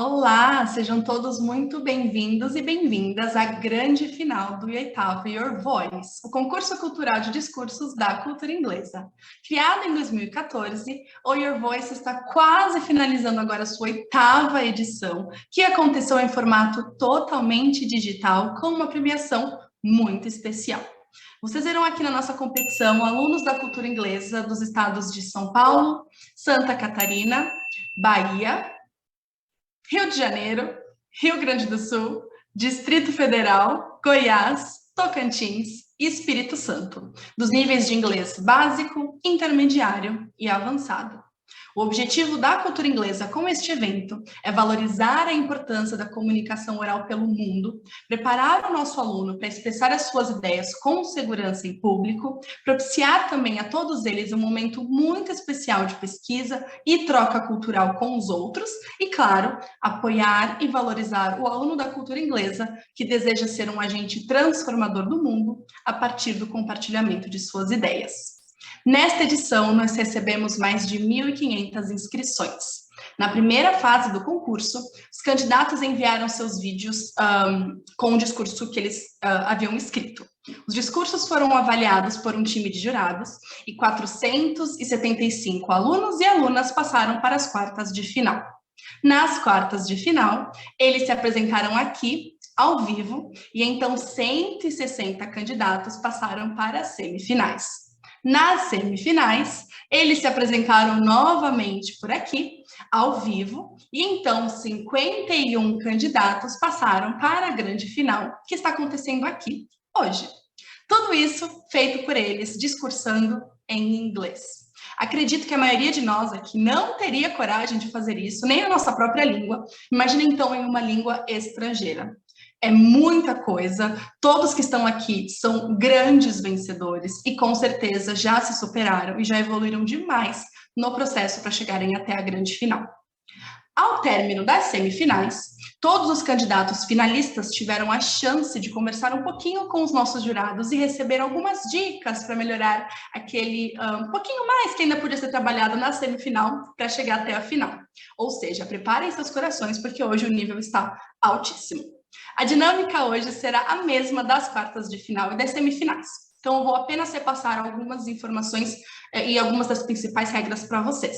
Olá, sejam todos muito bem-vindos e bem-vindas à grande final do oitavo Your Voice, o concurso cultural de discursos da Cultura Inglesa. Criado em 2014, o Your Voice está quase finalizando agora a sua oitava edição, que aconteceu em formato totalmente digital, com uma premiação muito especial. Vocês verão aqui na nossa competição alunos da cultura inglesa dos estados de São Paulo, Santa Catarina, Bahia, Rio de Janeiro, Rio Grande do Sul, Distrito Federal, Goiás, Tocantins e Espírito Santo, dos níveis de inglês básico, intermediário e avançado. O objetivo da cultura inglesa com este evento é valorizar a importância da comunicação oral pelo mundo, preparar o nosso aluno para expressar as suas ideias com segurança em público, propiciar também a todos eles um momento muito especial de pesquisa e troca cultural com os outros e, claro, apoiar e valorizar o aluno da cultura inglesa que deseja ser um agente transformador do mundo a partir do compartilhamento de suas ideias. Nesta edição, nós recebemos mais de 1.500 inscrições. Na primeira fase do concurso, os candidatos enviaram seus vídeos com o discurso que eles haviam escrito. Os discursos foram avaliados por um time de jurados e 475 alunos e alunas passaram para as quartas de final. Nas quartas de final, eles se apresentaram aqui, ao vivo, e então 160 candidatos passaram para as semifinais. Nas semifinais, eles se apresentaram novamente por aqui, ao vivo, e então 51 candidatos passaram para a grande final, que está acontecendo aqui, hoje. Tudo isso feito por eles, discursando em inglês. Acredito que a maioria de nós aqui não teria coragem de fazer isso, nem na nossa própria língua. Imagina então em uma língua estrangeira. É muita coisa, todos que estão aqui são grandes vencedores e com certeza já se superaram e já evoluíram demais no processo para chegarem até a grande final. Ao término das semifinais, todos os candidatos finalistas tiveram a chance de conversar um pouquinho com os nossos jurados e receber algumas dicas para melhorar aquele pouquinho mais que ainda podia ser trabalhado na semifinal para chegar até a final. Ou seja, preparem seus corações porque hoje o nível está altíssimo. A dinâmica hoje será a mesma das quartas de final e das semifinais. Então, eu vou apenas repassar algumas informações e algumas das principais regras para vocês.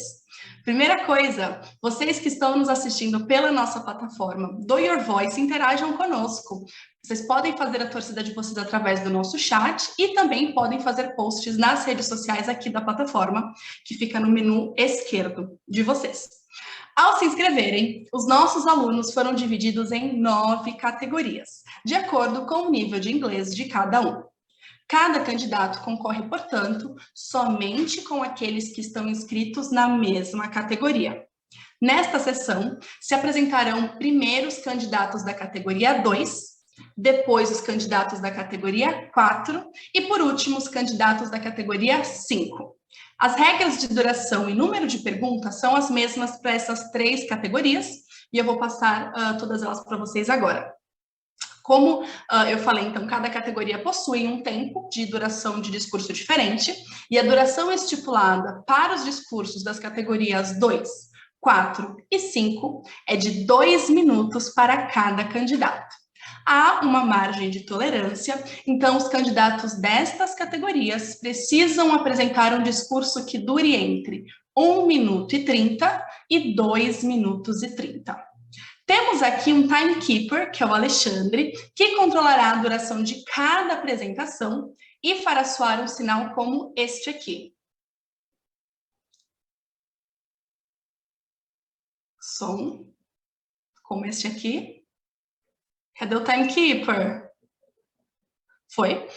Primeira coisa, vocês que estão nos assistindo pela nossa plataforma do Your Voice, interajam conosco. Vocês podem fazer a torcida de vocês através do nosso chat e também podem fazer posts nas redes sociais aqui da plataforma, que fica no menu esquerdo de vocês. Ao se inscreverem, os nossos alunos foram divididos em 9 categorias, de acordo com o nível de inglês de cada um. Cada candidato concorre, portanto, somente com aqueles que estão inscritos na mesma categoria. Nesta sessão, se apresentarão primeiro os candidatos da categoria 2, depois os candidatos da categoria 4 e, por último, os candidatos da categoria 5. As regras de duração e número de perguntas são as mesmas para essas 3 categorias e eu vou passar todas elas para vocês agora. Como eu falei, então, cada categoria possui um tempo de duração de discurso diferente e a duração estipulada para os discursos das categorias 2, 4 e 5 é de 2 minutos para cada candidato. Há uma margem de tolerância, então os candidatos destas categorias precisam apresentar um discurso que dure entre 1 minuto e 30 e 2 minutos e 30. Temos aqui um timekeeper, que é o Alexandre, que controlará a duração de cada apresentação e fará soar um sinal como este aqui. Som, como este aqui. Cadê o timekeeper? Foi.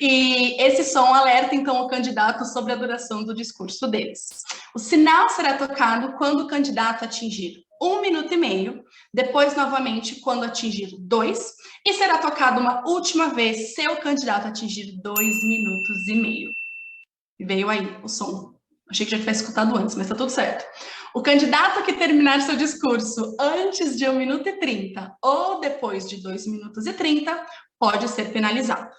E esse som alerta, então, o candidato sobre a duração do discurso deles. O sinal será tocado quando o candidato atingir 1 minuto e meio, depois, novamente, quando atingir 2, e será tocado uma última vez se o candidato atingir 2 minutos e meio. Veio aí o som. Achei que já tivesse escutado antes, mas tá tudo certo. O candidato que terminar seu discurso antes de 1 minuto e 30 ou depois de 2 minutos e 30 pode ser penalizado.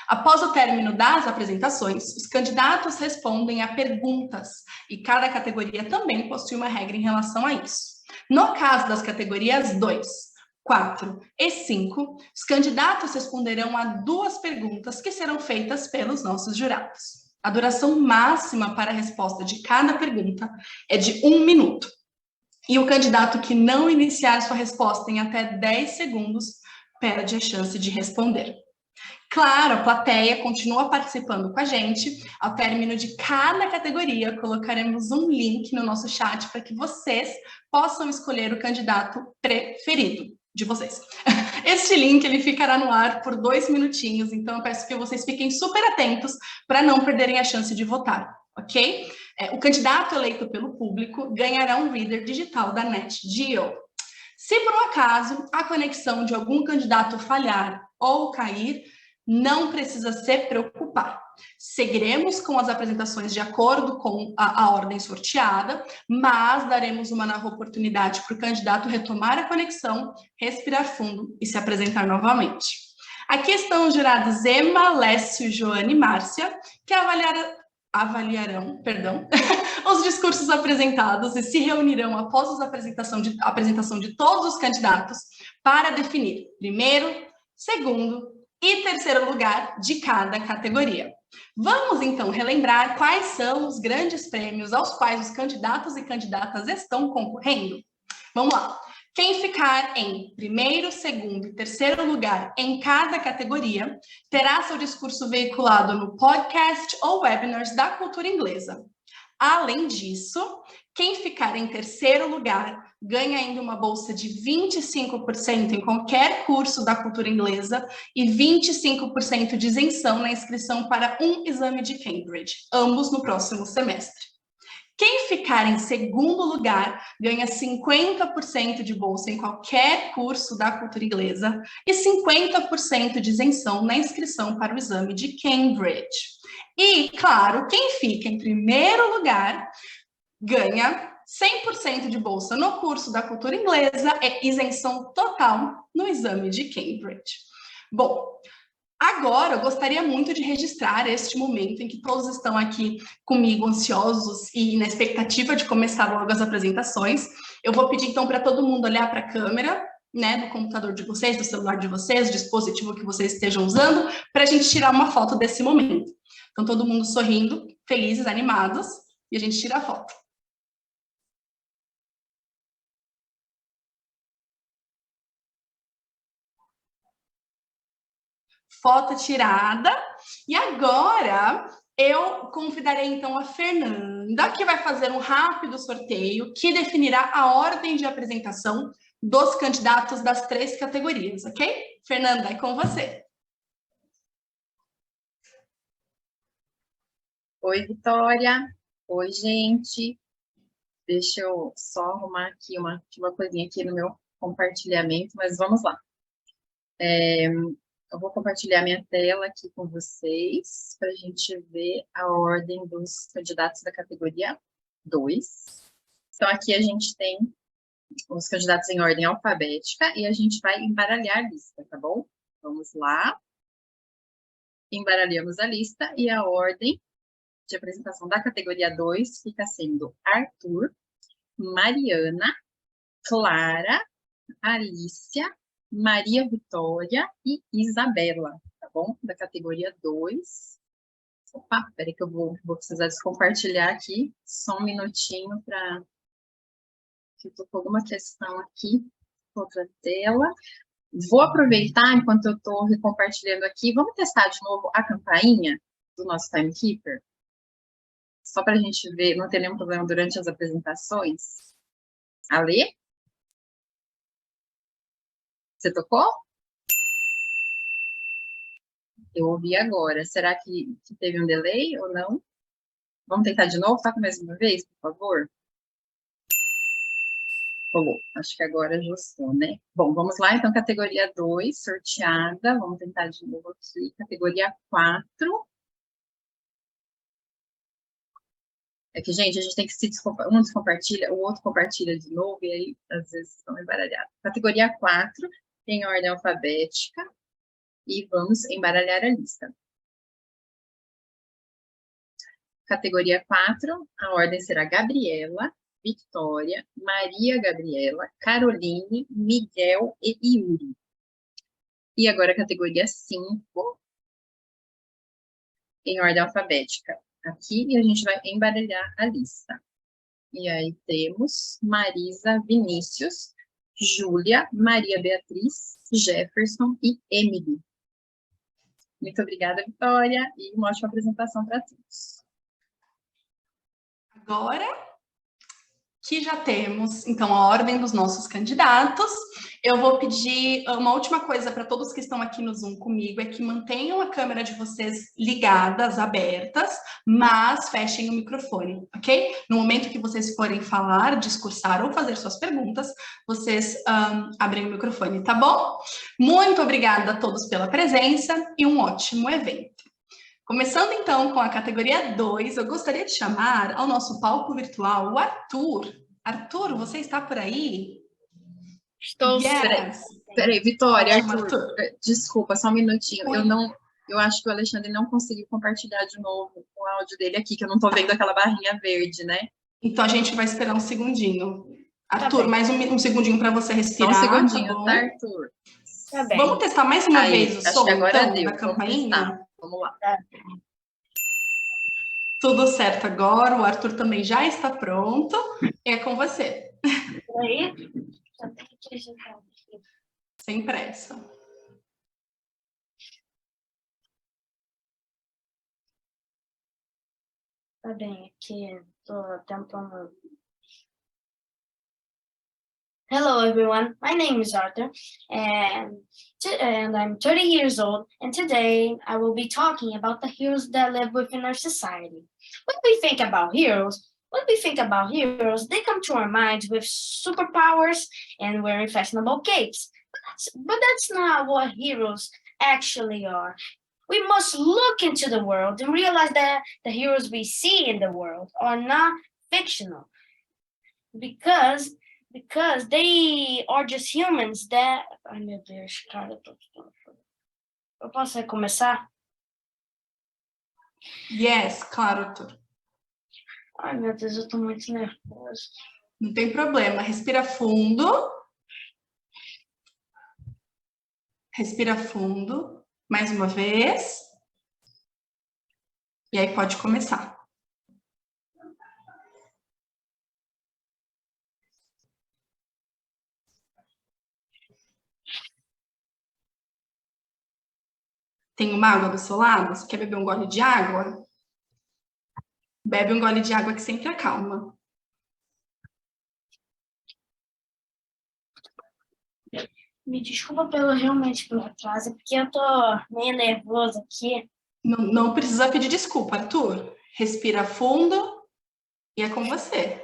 Após o término das apresentações, os candidatos respondem a perguntas e cada categoria também possui uma regra em relação a isso. No caso das categorias 2, 4 e 5, os candidatos responderão a 2 perguntas que serão feitas pelos nossos jurados. A duração máxima para a resposta de cada pergunta é de 1 minuto. E o candidato que não iniciar sua resposta em até 10 segundos perde a chance de responder. Claro, a plateia continua participando com a gente. Ao término de cada categoria, colocaremos um link no nosso chat para que vocês possam escolher o candidato preferido de vocês. Este link ele ficará no ar por 2 minutinhos, então eu peço que vocês fiquem super atentos para não perderem a chance de votar, ok? O candidato eleito pelo público ganhará um reader digital da NetGeo. Se por um acaso a conexão de algum candidato falhar ou cair, não precisa se preocupar. Seguiremos com as apresentações de acordo com a ordem sorteada, mas daremos uma nova oportunidade para o candidato retomar a conexão, respirar fundo e se apresentar novamente. Aqui estão os jurados Emma, Lécio, Joana e Márcia, que avaliarão os discursos apresentados e se reunirão após a apresentação de todos os candidatos para definir primeiro, segundo e terceiro lugar de cada categoria. Vamos, então, relembrar quais são os grandes prêmios aos quais os candidatos e candidatas estão concorrendo? Vamos lá. Quem ficar em primeiro, segundo e terceiro lugar em cada categoria terá seu discurso veiculado no podcast ou webinars da Cultura Inglesa. Além disso, quem ficar em terceiro lugar ganha ainda uma bolsa de 25% em qualquer curso da Cultura Inglesa e 25% de isenção na inscrição para um exame de Cambridge, ambos no próximo semestre. Quem ficar em segundo lugar ganha 50% de bolsa em qualquer curso da Cultura Inglesa e 50% de isenção na inscrição para o exame de Cambridge. E, claro, quem fica em primeiro lugar ganha 100% de bolsa no curso da Cultura Inglesa e isenção total no exame de Cambridge. Bom, agora eu gostaria muito de registrar este momento em que todos estão aqui comigo ansiosos e na expectativa de começar logo as apresentações. Eu vou pedir então para todo mundo olhar para a câmera, né, do computador de vocês, do celular de vocês, do dispositivo que vocês estejam usando, para a gente tirar uma foto desse momento. Então, todo mundo sorrindo, felizes, animados, e a gente tira a foto. Foto tirada. E agora, eu convidarei, então, a Fernanda, que vai fazer um rápido sorteio que definirá a ordem de apresentação dos candidatos das 3 categorias, ok? Fernanda, é com você. Oi, Vitória. Oi, gente. Deixa eu só arrumar aqui uma coisinha aqui no meu compartilhamento, mas vamos lá. Eu vou compartilhar minha tela aqui com vocês para a gente ver a ordem dos candidatos da categoria 2. Então, aqui a gente tem os candidatos em ordem alfabética e a gente vai embaralhar a lista, tá bom? Vamos lá. Embaralhamos a lista e a ordem de apresentação da categoria 2 fica sendo Arthur, Mariana, Clara, Alicia, Maria Vitória e Isabela, tá bom? Da categoria 2. Opa, peraí que eu vou precisar descompartilhar aqui, só um minutinho para que eu tô com alguma questão aqui, outra tela. Vou aproveitar, enquanto eu estou recompartilhando aqui, vamos testar de novo a campainha do nosso Timekeeper? Só para a gente ver, não ter nenhum problema durante as apresentações. Alê? Você tocou? Eu ouvi agora. Será que teve um delay ou não? Vamos tentar de novo? Toca mais uma vez, por favor. Rolou. Acho que agora ajustou, né? Bom, vamos lá. Então, categoria 2, sorteada. Vamos tentar de novo aqui. Categoria 4. É que, gente, a gente tem que se um descompartilha, o outro compartilha de novo, e aí, às vezes, estão embaralhados. Categoria 4, em ordem alfabética, e vamos embaralhar a lista. Categoria 4, a ordem será Gabriela, Victoria, Maria Gabriela, Caroline, Miguel e Yuri. E agora a categoria 5, em ordem alfabética. Aqui e a gente vai embaralhar a lista. E aí temos Marisa, Vinícius, Júlia, Maria Beatriz, Jefferson e Emily. Muito obrigada, Vitória, e uma ótima apresentação para todos. Agora que já temos, então, a ordem dos nossos candidatos, eu vou pedir uma última coisa para todos que estão aqui no Zoom comigo, é que mantenham a câmera de vocês ligadas, abertas, mas fechem o microfone, ok? No momento que vocês forem falar, discursar ou fazer suas perguntas, vocês abrem o microfone, tá bom? Muito obrigada a todos pela presença e um ótimo evento. Começando, então, com a categoria 2, eu gostaria de chamar ao nosso palco virtual o Arthur. Arthur, você está por aí? Estou. Yes. Peraí, Vitória, Arthur. Desculpa, só um minutinho. Eu acho que o Alexandre não conseguiu compartilhar de novo o áudio dele aqui, que eu não estou vendo aquela barrinha verde, né? Então, a gente vai esperar um segundinho. Arthur, tá, mais um segundinho para você respirar. Só um segundinho, tá, Arthur? Tá bem. Vamos testar mais uma vez o som, agora então, deu. da campainha? Vamos lá. Tudo certo agora, o Arthur também já está pronto. É com você. Aí, só tem que digitar aqui. Sem pressa. Tá bem, aqui tô tentando. Hello everyone, my name is Arthur and I'm 30 years old, and today I will be talking about the heroes that live within our society. When we think about heroes, they come to our minds with superpowers and wearing fashionable capes. But that's not what heroes actually are. We must look into the world and realize that the heroes we see in the world are not fictional. Because they are just humans that... Ai, meu Deus, cara, eu posso recomeçar? Yes, claro, Arthur. Ai, meu Deus, eu tô muito nervosa. Não tem problema, respira fundo. Respira fundo, mais uma vez. E aí pode começar. Tem uma água do seu lado? Você quer beber um gole de água? Bebe um gole de água que sempre acalma. Me desculpa realmente pelo atraso, porque eu tô meio nervosa aqui. Não precisa pedir desculpa, Arthur. Respira fundo e é com você.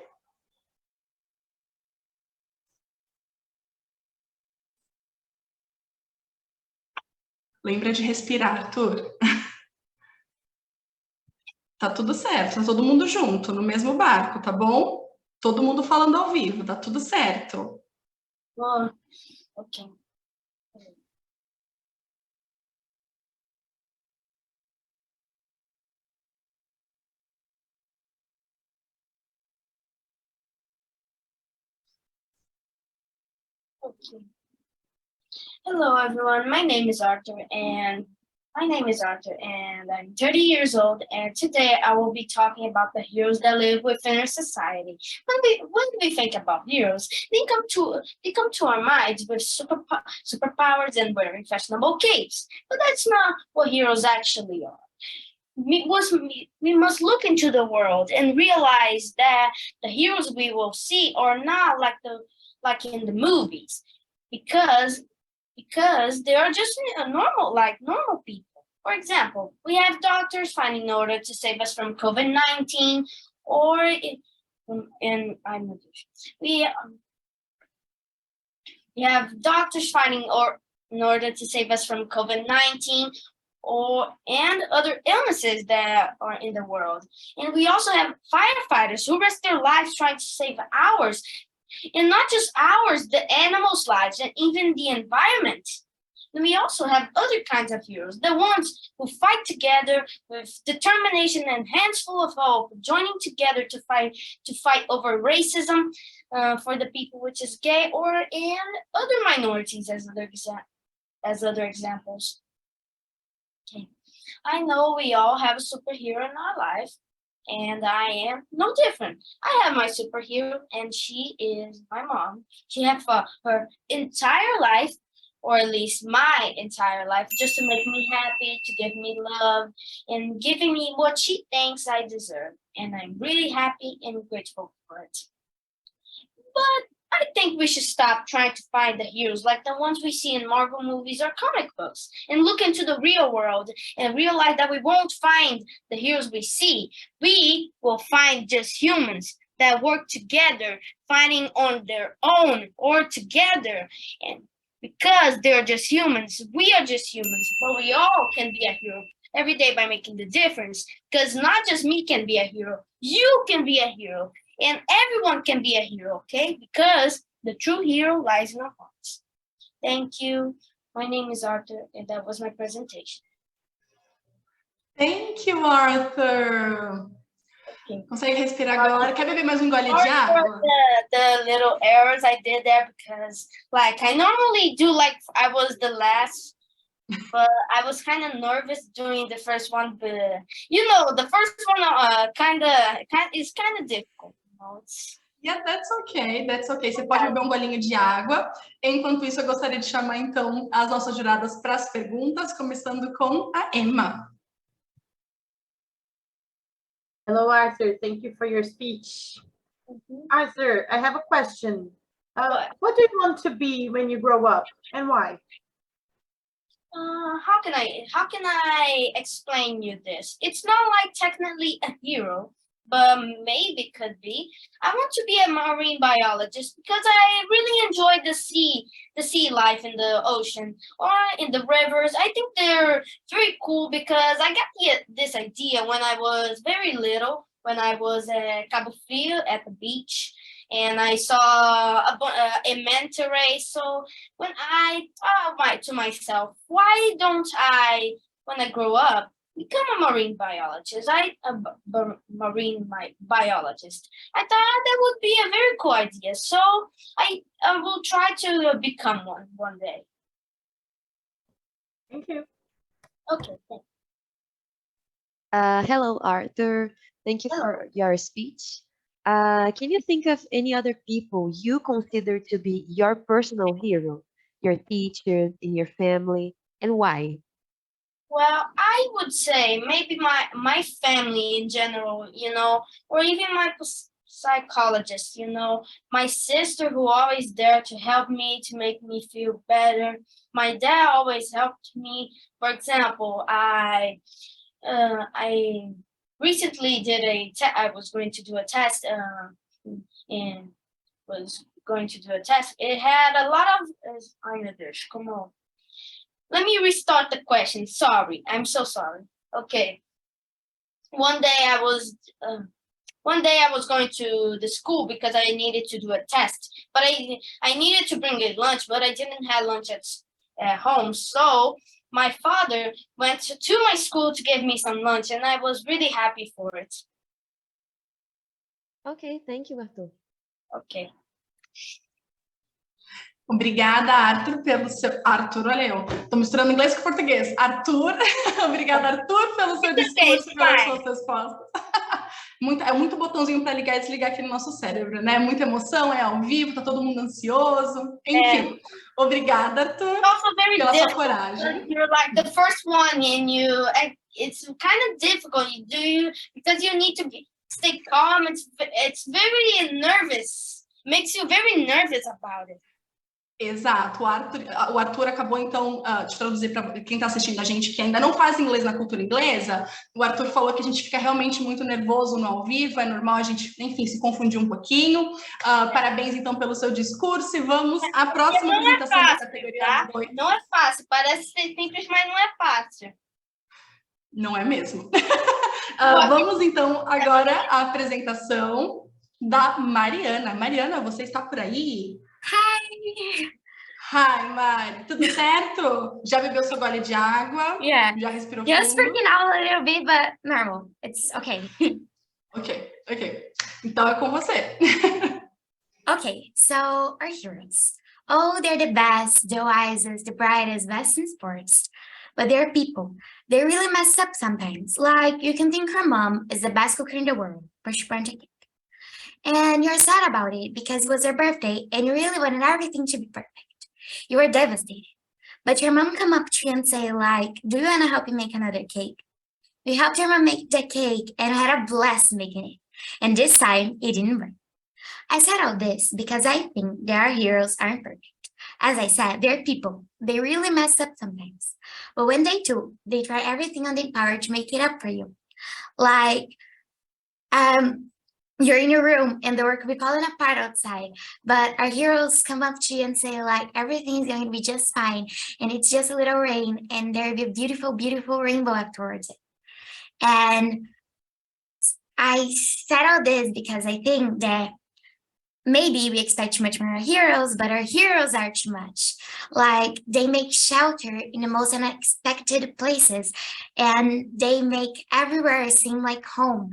Lembra de respirar, Arthur. Tá tudo certo, tá todo mundo junto, no mesmo barco, tá bom? Todo mundo falando ao vivo, tá tudo certo. Oh, ok. Okay. Hello everyone, my name is Arthur and I'm 30 years old, and today I will be talking about the heroes that live within our society. When we think about heroes, they come to our minds with superpowers and wearing fashionable capes. But that's not what heroes actually are. We must look into the world and realize that the heroes we will see are not like in the movies, because they are just normal people. For example, we have doctors finding in order to save us from COVID-19, we have doctors finding in order to save us from COVID-19 and other illnesses that are in the world. And we also have firefighters who risk their lives trying to save ours. And not just ours, the animals' lives, and even the environment. we also have other kinds of heroes, the ones who fight together with determination and hands full of hope, joining together to fight over racism for the people which is gay, or in other minorities as other examples. Okay. I know we all have a superhero in our life, and I am no different. I have my superhero, and she is my mom. She has her entire life, or at least my entire life, just to make me happy, to give me love, and giving me what she thinks I deserve. And I'm really happy and grateful for it. But I think we should stop trying to find the heroes like the ones we see in Marvel movies or comic books, and look into the real world and realize that we won't find the heroes we see. We will find just humans that work together, fighting on their own or together. And because they're just humans, we are just humans, but we all can be a hero every day by making the difference. Because not just me can be a hero, you can be a hero. And everyone can be a hero, okay? Because the true hero lies in our hearts. Thank you. My name is Arthur, and that was my presentation. Thank you, Arthur. Okay. Consegue respirar agora? Quer beber mais gole de água? The little errors I did there, because like I normally do, like I was the last, but I was kind of nervous doing the first one. But you know, the first one is kind of difficult. Yeah, that's okay, that's okay. Você pode beber golinho de água. Enquanto isso, eu gostaria de chamar, então, as nossas juradas para as perguntas, começando com a Emma. Hello, Arthur. Thank you for your speech. Arthur, I have a question. What do you want to be when you grow up, and why? How can I explain you this? It's not like technically a hero, but maybe could be. I want to be a marine biologist because I really enjoy the sea life in the ocean or in the rivers. I think they're very cool because I got this idea when I was very little, when I was at Cabo Frio at the beach, and I saw a manta ray. So when I thought to myself, why don't I, when I grow up, become a marine biologist? Marine biologist. I thought that would be a very cool idea. So I will try to become one day. Thank you. Okay, thanks. Hello, Arthur. Thank you for your speech. Can you think of any other people you consider to be your personal hero, your teachers in your family, and why? Well, I would say maybe my family in general, or even my psychologist, my sister who always there to help me, to make me feel better. My dad always helped me. For example, I recently did I was going to do a test, and was going to do a test. It had a lot of come on. Let me restart the question. Sorry, I'm so sorry. Okay. One day I was going to the school because I needed to do a test, but I needed to bring a lunch, but I didn't have lunch at home. So my father went to my school to give me some lunch, and I was really happy for it. Okay, thank you, Arthur. Okay. Obrigada, Arthur, pelo seu... Arthur, olha eu. Estou misturando inglês com português. Arthur, obrigada, Arthur, pelo seu discurso e pelas suas respostas. É muito botãozinho para ligar e desligar aqui no nosso cérebro, né? Muita emoção, é ao vivo, tá todo mundo ansioso. Enfim, obrigada, Arthur, pela sua coragem. You're like the first one, and it's kind of difficult. Because you need to stay calm. It's very nervous. Makes you very nervous about it. Exato, o Arthur acabou então de traduzir para quem está assistindo a gente que ainda não faz inglês na cultura inglesa. O Arthur falou que a gente fica realmente muito nervoso no ao vivo, é normal a gente, enfim, se confundir um pouquinho. Parabéns então pelo seu discurso e vamos à próxima apresentação da categoria 2. Não é fácil, parece ser simples, mas não é fácil. Não é mesmo. Vamos então agora à apresentação da Mariana. Mariana, você está por aí? Hi! Hi, Mari, tudo certo? Já bebeu seu gole de água? Yeah. Já respirou Just fundo? freaking out a little bit, but normal. It's okay. Ok. Então é com você. Okay, so our heroes. Oh, they're the best, the wisest, the brightest, best in sports. But they're people. They really mess up sometimes. Like, you can think her mom is the best cooker in the world, but she burnt a cake. And you're sad about it because it was her birthday and you really wanted everything to be perfect. You were devastated. But your mom come up to you and say, like, do you want to help me make another cake? You helped your mom make the cake and had a blast making it. And this time, it didn't burn. I said all this because I think their heroes aren't perfect. As I said, they're people. They really mess up sometimes. But when they do, they try everything on their power to make it up for you. Like, you're in your room and the work will be falling apart outside, but our heroes come up to you and say, like, everything's going to be just fine, and it's just a little rain, and there'll be a beautiful, beautiful rainbow afterwards. And I said all this because I think that maybe we expect too much from our heroes, but our heroes are too much. Like, they make shelter in the most unexpected places, and they make everywhere seem like home,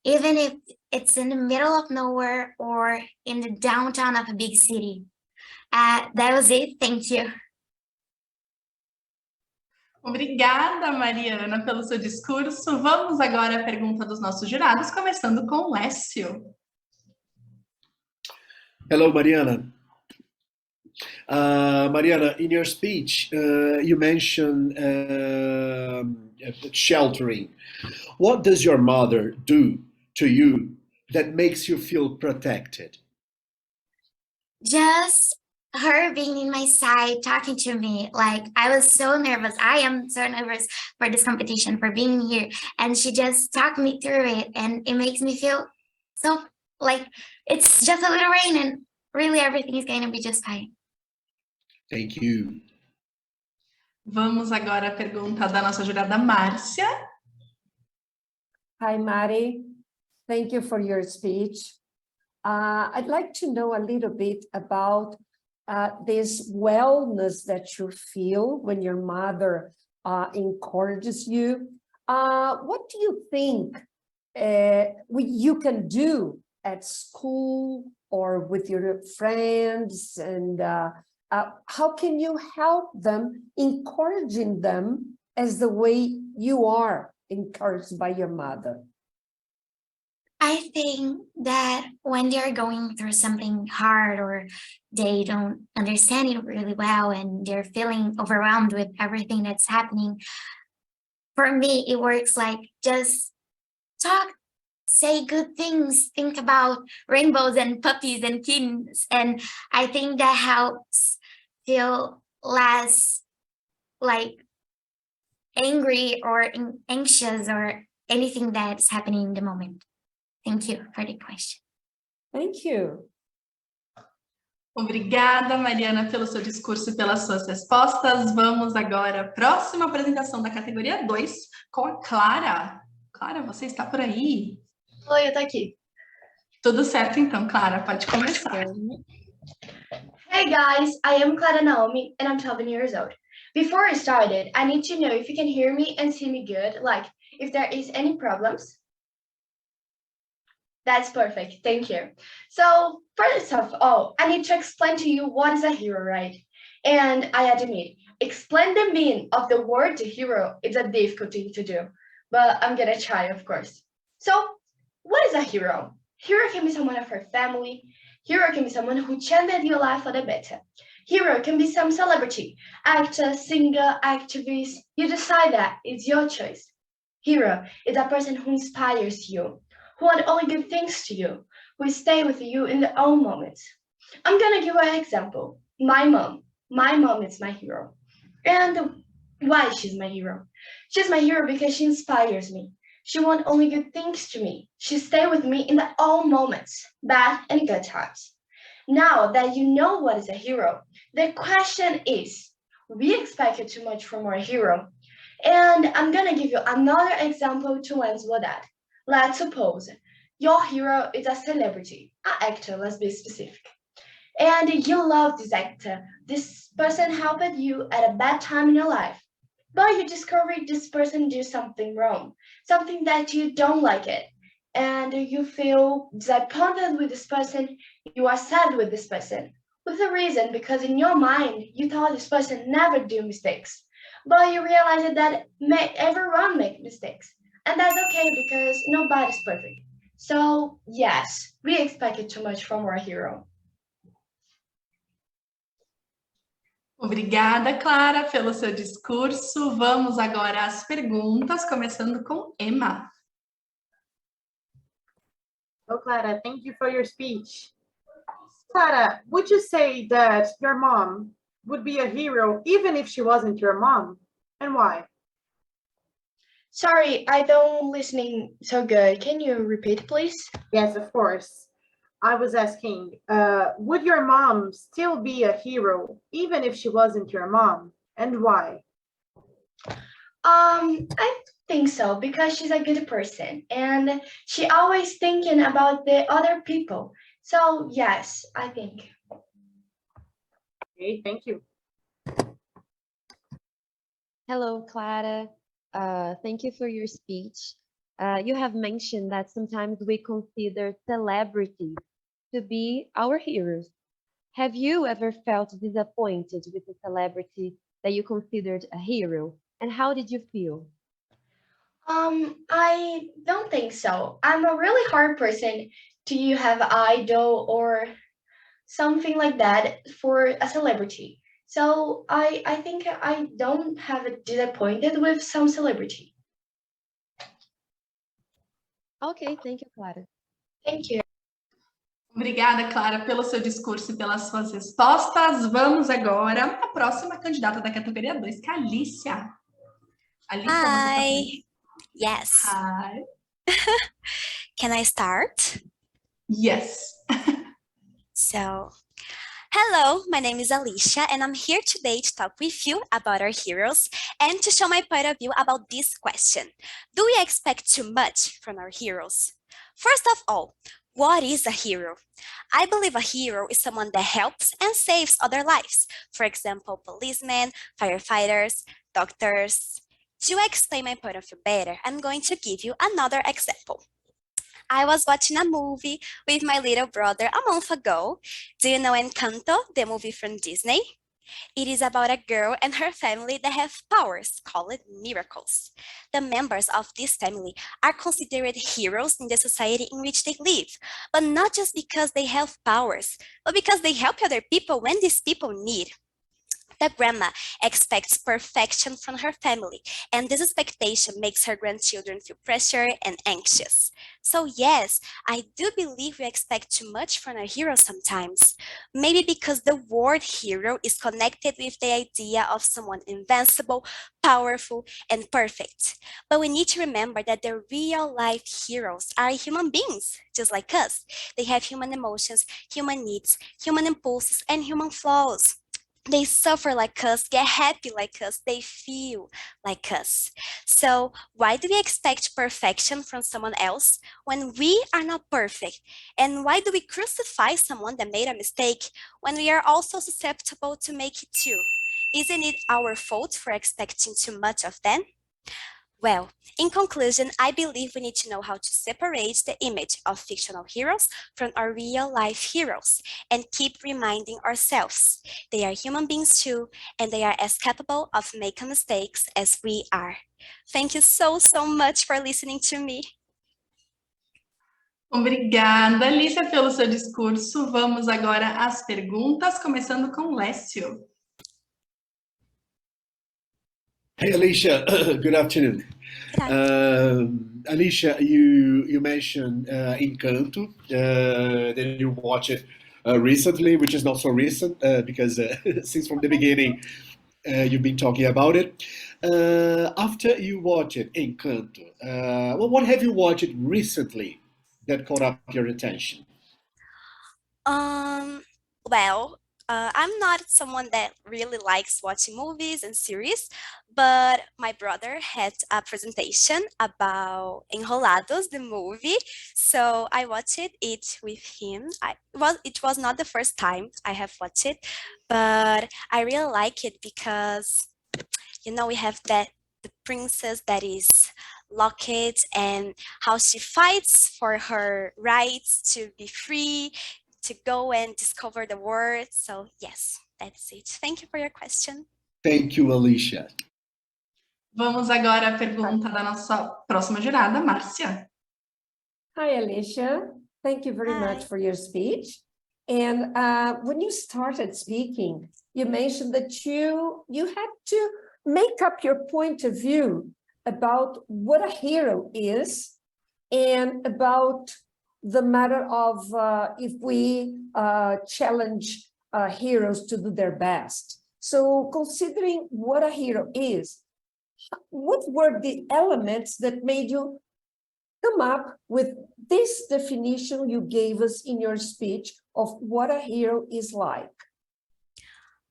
even if it's in the middle of nowhere or in the downtown of a big city. That was it. Thank you. Obrigada, Mariana, pelo seu discurso. Vamos agora à pergunta dos nossos jurados, começando com o Lécio. Hello, Mariana. Mariana, in your speech, you mentioned sheltering. What does your mother do to you that makes you feel protected? Just her being in my side, talking to me. Like, I was so nervous. I am so nervous for this competition, for being here. And she just talked me through it. And it makes me feel so like it's just a little rain and really everything is going to be just fine. Thank you. Vamos agora à pergunta da nossa jurada Márcia. Hi, Mari. Thank you for your speech. I'd like to know a little bit about this wellness that you feel when your mother encourages you. What do you think you can do at school or with your friends? And how can you help them, encouraging them as the way you are encouraged by your mother? I think that when they're going through something hard or they don't understand it really well and they're feeling overwhelmed with everything that's happening, for me, it works like just talk, say good things, think about rainbows and puppies and kittens. And I think that helps feel less like angry or anxious or anything that's happening in the moment. Thank you for the question. Thank you. Obrigada, Mariana, pelo seu discurso e pelas suas respostas. Vamos agora à próxima apresentação da categoria 2 com a Clara. Clara, você está por aí? Oi, eu tô aqui. Tudo certo, então, Clara, pode começar. Hey guys, I am Clara Naomi and I'm 12 years old. Before I started, I need to know if you can hear me and see me good, like if there is any problems. That's perfect, thank you. So first of all, I need to explain to you what is a hero, right? And I admit, explain the meaning of the word hero is a difficult thing to do, but I'm gonna try, of course. So what is a hero? Hero can be someone of her family. Hero can be someone who changed your life for the better. Hero can be some celebrity, actor, singer, activist. You decide that, it's your choice. Hero is a person who inspires you, who want only good things to you, who stay with you in the own moments. I'm gonna give you an example. My mom is my hero. And why she's my hero? She's my hero because she inspires me. She wants only good things to me. She stay with me in the all moments, bad and good times. Now that you know what is a hero, the question is, we expected too much from our hero. And I'm gonna give you another example to answer that. Let's suppose your hero is a celebrity, an actor, let's be specific. and you love this actor. This person helped you at a bad time in your life, but you discover this person did something wrong, something that you don't like it, and you feel disappointed with this person, you are sad with this person, with a reason because in your mind you thought this person never do mistakes, but you realize that everyone make mistakes, and that's okay because nobody's perfect. So yes, we expected too much from our hero. Obrigada, Clara, pelo seu discurso. Vamos agora às perguntas, começando com Emma. Oh, Clara, thank you for your speech. Clara, would you say that your mom would be a hero even if she wasn't your mom? And why? Sorry, I don't listening so good. Can you repeat, please? Yes, of course. I was asking, would your mom still be a hero even if she wasn't your mom? And why? I think so because she's a good person and she always thinking about the other people. So yes, I think. Okay, thank you. Hello, Clara. Thank you for your speech. You have mentioned that sometimes we consider celebrities to be our heroes. Have you ever felt disappointed with a celebrity that you considered a hero? And how did you feel? I don't think so. I'm a really hard person to have idol or something like that for a celebrity. So I think I don't have a disappointed with some celebrity. Okay, thank you, Clara. Thank you. Obrigada, Clara, pelo seu discurso e pelas suas respostas. Vamos agora à próxima candidata da categoria 2, que é a Alicia. Alicia, você tá Hi. presente? Yes. Hi. Can I start? Yes. So, hello, my name is Alicia, and I'm here today to talk with you about our heroes and to show my point of view about this question. Do we expect too much from our heroes? First of all, what is a hero? I believe a hero is someone that helps and saves other lives. For example, policemen, firefighters, doctors. To explain my point of view better, I'm going to give you another example. I was watching a movie with my little brother a month ago. Do you know Encanto, the movie from Disney? It is about a girl and her family that have powers called miracles. The members of this family are considered heroes in the society in which they live, but not just because they have powers, but because they help other people when these people need. The grandma expects perfection from her family, and this expectation makes her grandchildren feel pressure and anxious. So yes, I do believe we expect too much from our heroes sometimes. Maybe because the word hero is connected with the idea of someone invincible, powerful, and perfect. But we need to remember that the real life heroes are human beings, just like us. They have human emotions, human needs, human impulses, and human flaws. They suffer like us, get happy like us, they feel like us. So why do we expect perfection from someone else when we are not perfect? And why do we crucify someone that made a mistake when we are also susceptible to make it too? Isn't it our fault for expecting too much of them? Well, in conclusion, I believe we need to know how to separate the image of fictional heroes from our real life heroes and keep reminding ourselves they are human beings too, and they are as capable of making mistakes as we are. Thank you so much for listening to me. Obrigada, Alicia, pelo seu discurso. Vamos agora às perguntas, começando com Lécio. Hey, Alicia, good afternoon. Alicia, you mentioned Encanto, that you watched it recently, which is not so recent because since from the beginning you've been talking about it. After you watched it, Encanto, well, what have you watched recently that caught up your attention? Well, I'm not someone that really likes watching movies and series, but my brother had a presentation about Enrolados, the movie, so I watched it with him. It was not the first time I have watched it, but I really like it because, we have the princess that is locked and how she fights for her rights to be free, to go and discover the world. So yes, that's it. Thank you for your question. Thank you, Alicia. Vamos agora à pergunta da nossa próxima jurada, Márcia. Hi, Alicia. Thank you very much Hi. for your speech. And when you started speaking, you mentioned that you had to make up your point of view about what a hero is and about the matter of if we challenge heroes to do their best. So considering what a hero is, what were the elements that made you come up with this definition you gave us in your speech of what a hero is like?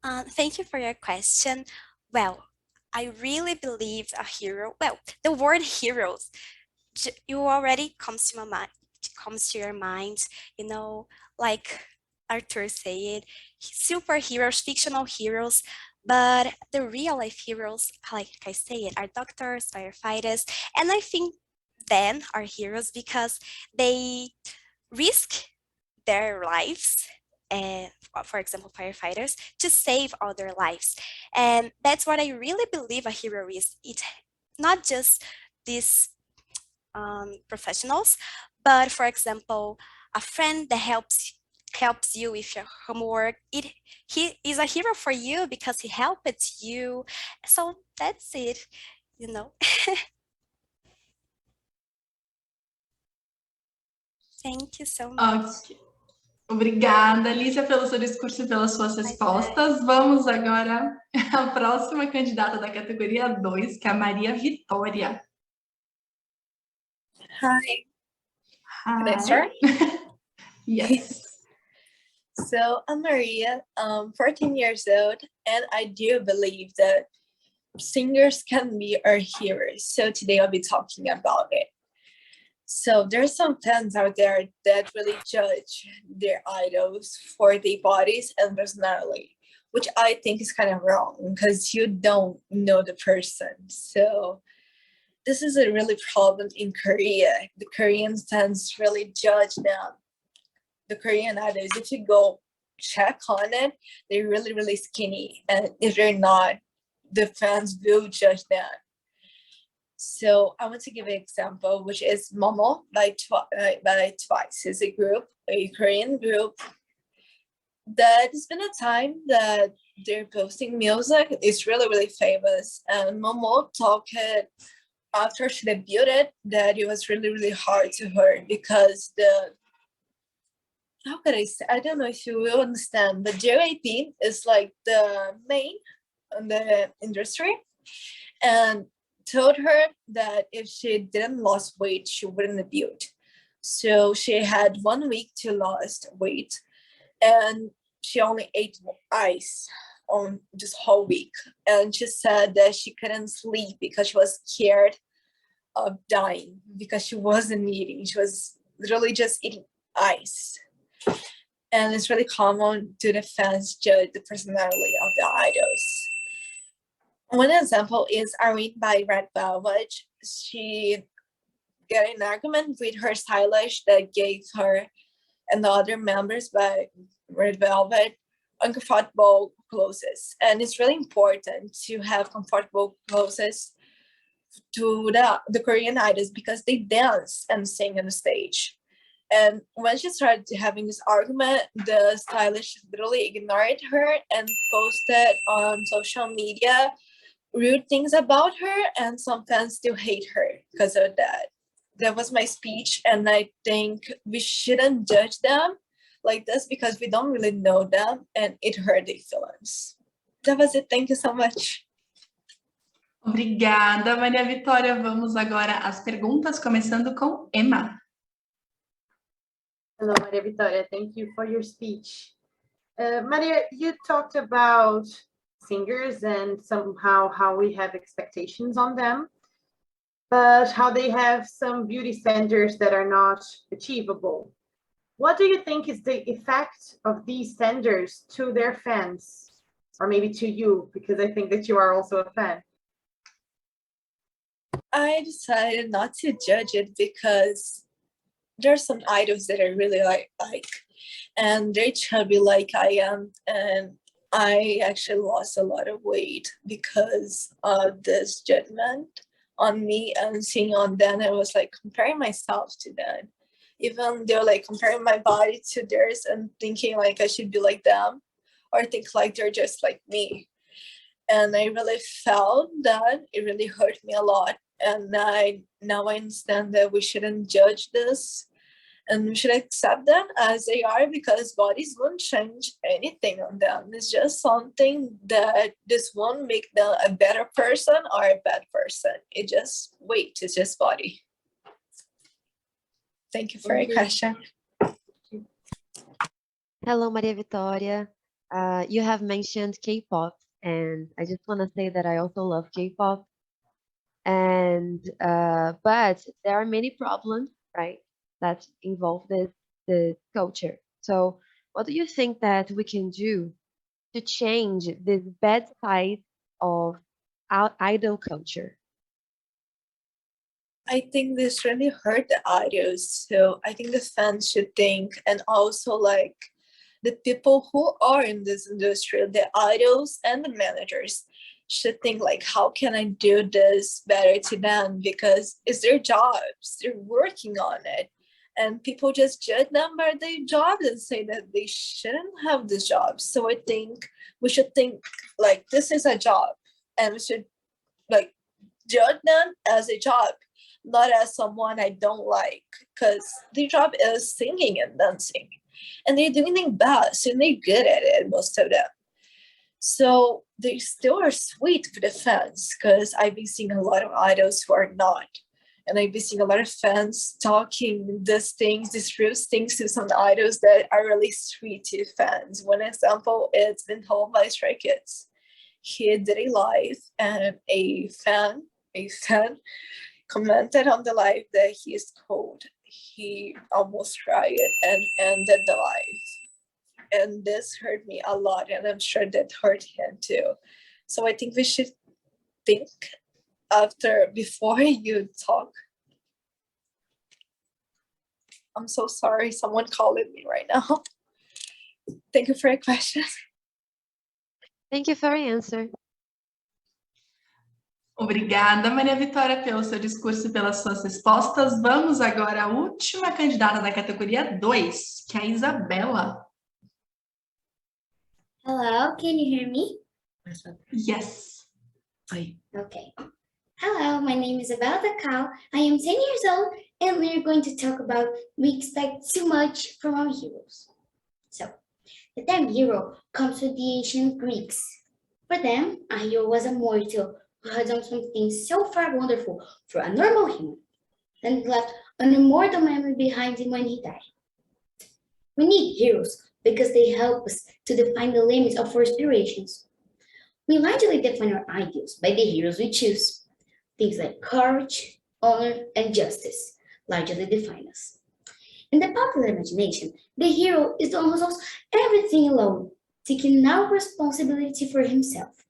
Thank you for your question. Well, I really believe a hero. Well, the word heroes, you already comes to your mind, like Arthur said, superheroes, fictional heroes, but the real life heroes, like I said, are doctors, firefighters, and I think then are heroes because they risk their lives, for example, firefighters, to save other lives. And that's what I really believe a hero is. It's not just these professionals, but for example, a friend that helps you with your homework. He is a hero for you because he helped you. So that's it. Thank you so much. Ok. Obrigada, Alicia, pelo seu discurso e pelas suas respostas. Vamos agora à próxima candidata da categoria 2, que é a Maria Vitória. Hi. Hi. Can I start? Yes. So I'm Maria, 14 years old, and I do believe that singers can be our heroes. So today I'll be talking about it. So there's some fans out there that really judge their idols for their bodies and personality, which I think is kind of wrong because you don't know the person. So this is a really problem in Korea. The Korean fans really judge them. The Korean idols, if you go check on it, they're really, really skinny. And if they're not, the fans will judge them. So I want to give an example, which is Momo by Twice. It's a Korean group that has been a time that they're posting music. It's really, really famous. And Momo talked after she debuted that it was really, really hard to her because how could I say? I don't know if you will understand, but JYP is like the main in the industry, and told her that if she didn't lose weight, she wouldn't debut. So she had 1 week to lose weight, and she only ate ice on this whole week. And she said that she couldn't sleep because she was scared of dying because she wasn't eating. She was literally just eating ice. And it's really common to the fans judge the personality of the idols. One example is Irene by Red Velvet. She got in an argument with her stylist that gave her and the other members by Red Velvet uncomfortable clothes. And it's really important to have comfortable clothes to the Korean idols because they dance and sing on the stage. And when she started having this argument, the stylist literally ignored her and posted on social media rude things about her, and some fans still hate her because of that. That was my speech, and I think we shouldn't judge them like this because we don't really know them and it hurt their feelings. That was it. Thank you so much. Obrigada, Maria Vitória. Vamos agora às perguntas, começando com Emma. Hello, Maria Vitória. Thank you for your speech. Maria, you talked about singers and somehow how we have expectations on them, but how they have some beauty standards that are not achievable. What do you think is the effect of these standards to their fans? Or maybe to you, because I think that you are also a fan. I decided not to judge it because there are some idols that I really like, and they're chubby like I am, and I actually lost a lot of weight because of this judgment on me and seeing on them. I was like comparing myself to them, even though like comparing my body to theirs and thinking like I should be like them, or think like they're just like me. And I really felt that it really hurt me a lot. And now I understand that we shouldn't judge this, and we should accept them as they are, because bodies won't change anything on them. It's just something that this won't make them a better person or a bad person. It just weight, it's just body. Thank you for your question. Hello, Maria Vitória. You have mentioned K-pop, and I just want to say that I also love K-pop. And but there are many problems, right, that involve the culture. So what do you think that we can do to change this bad side of our idol culture? I think this really hurt the idols. So I think the fans should think, and also like the people who are in this industry, the idols and the managers, should think like, how can I do this better to them? Because it's their jobs, they're working on it. And people just judge them by their jobs and say that they shouldn't have this job. So I think we should think like this is a job, and we should like judge them as a job, not as someone I don't like, because their job is singing and dancing, and they're doing their best and they're good at it, most of them. So they still are sweet for the fans, because I've been seeing a lot of idols who are not. And I've been seeing a lot of fans talking these things, these real things to some idols that are really sweet to fans. One example is been told by Stray Kids. He did a live, and a fan commented on the live that he is cold. He almost cried and ended the live. And this hurt me a lot, and I'm sure that hurt him too. So I think we should think before you talk. I'm so sorry, someone calling me right now. Thank you for your question. Thank you for your answer. Obrigada, Maria Vitória, pelo seu discurso e pelas suas respostas. Vamos agora à última candidata da categoria 2, que é a Isabela. Hello, can you hear me? Yes. Okay. Hello, my name is Isabella Dacau. I am 10 years old, and we are going to talk about we expect too much from our heroes. So, the term hero comes from the ancient Greeks. For them, a hero was a mortal who had done something so far wonderful for a normal human, and left an immortal memory behind him when he died. We need heroes because they help us to define the limits of our aspirations. We largely define our ideals by the heroes we choose. Things like courage, honor, and justice largely define us. In the popular imagination, the hero is the one who solves everything alone, taking no responsibility for himself.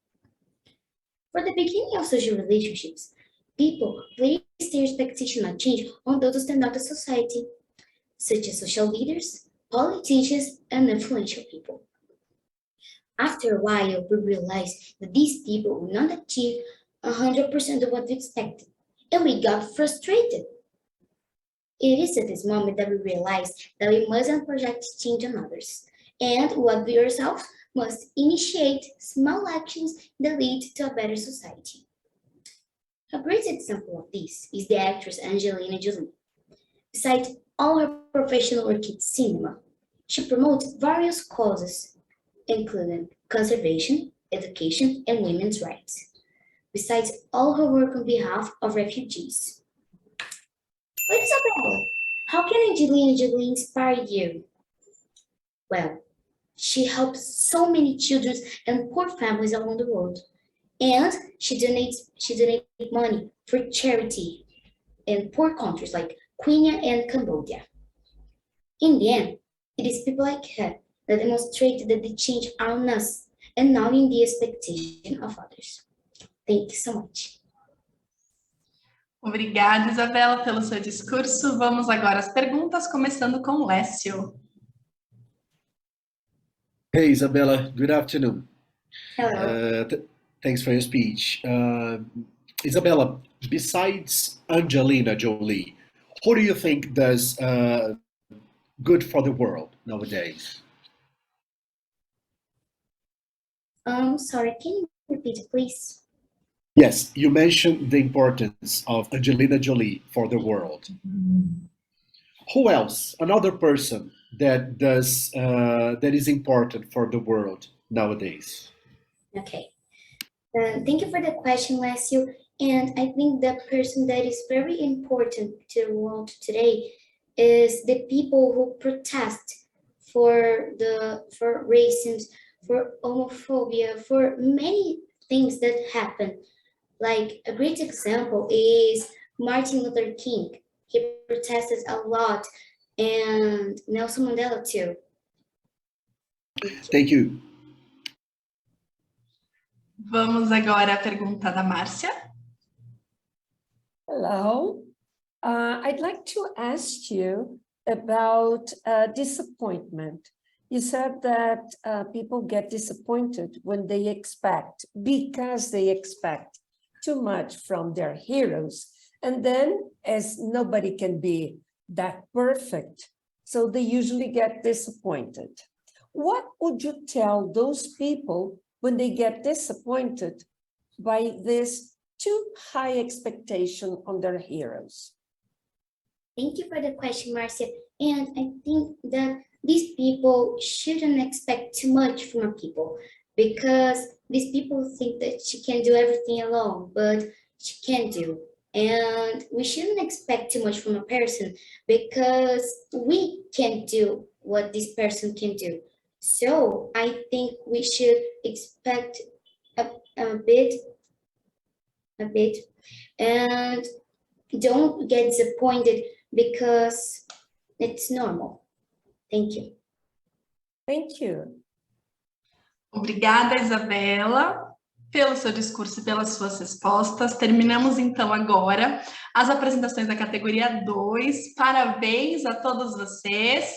For the beginning of social relationships, people place their expectation of change on those who stand out to society, such as social leaders, politicians, and influential people. After a while, we realized that these people will not achieve 100% of what we expected, and we got frustrated. It is at this moment that we realized that we mustn't project change on others, and what we ourselves must initiate small actions that lead to a better society. A great example of this is the actress Angelina Jolie. Besides all her professional work in cinema, she promotes various causes, including conservation, education, and women's rights. Besides all her work on behalf of refugees. But Isabella, how can Angelina Jolie inspire you? Well, She helps so many children and poor families around the world. And she donates money for charity in poor countries like Kenya and Cambodia. In the end, it is people like her that demonstrate that they change on us and not in the expectation of others. Thank you so much. Obrigada, Isabela, pelo seu discurso. Vamos agora às perguntas, começando com Lécio. Hey, Isabella, good afternoon. Hello. Thanks for your speech. Isabella, besides Angelina Jolie, who do you think does good for the world nowadays? Sorry, can you repeat it, please? Yes, you mentioned the importance of Angelina Jolie for the world. Who else? Another person that does that is important for the world nowadays? Okay. Thank you for the question, Lécio. And I think the person that is very important to the world today is the people who protest for racism, for homophobia, for many things that happen. Like a great example is Martin Luther King. He protested a lot, and Nelson Mandela too. Thank you. Vamos agora à pergunta da Márcia. Hello. I'd like to ask you about disappointment. You said that people get disappointed when they expect, because they expect too much from their heroes. And then, as nobody can be that perfect, so they usually get disappointed. What would you tell those people when they get disappointed by this too high expectation on their heroes? Thank you for the question, Marcia. And I think that these people shouldn't expect too much from people, because these people think that she can do everything alone, but she can't do. And we shouldn't expect too much from a person, because we can't do what this person can do. So I think we should expect a bit, and don't get disappointed, because it's normal. Thank you. Thank you. Obrigada, Isabela, pelo seu discurso e pelas suas respostas. Terminamos, então, agora as apresentações da categoria 2. Parabéns a todos vocês.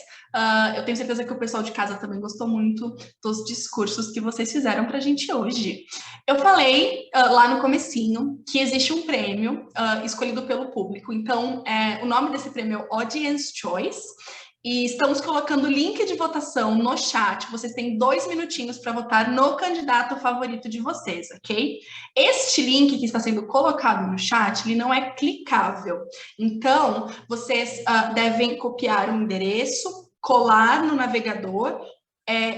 Eu tenho certeza que o pessoal de casa também gostou muito dos discursos que vocês fizeram para a gente hoje. Eu falei lá no comecinho que existe um prêmio escolhido pelo público. Então, o nome desse prêmio é Audience Choice. E estamos colocando o link de votação no chat. Vocês têm 2 minutinhos para votar no candidato favorito de vocês, ok? Este link que está sendo colocado no chat, ele não é clicável. Então, vocês devem copiar o endereço, colar no navegador,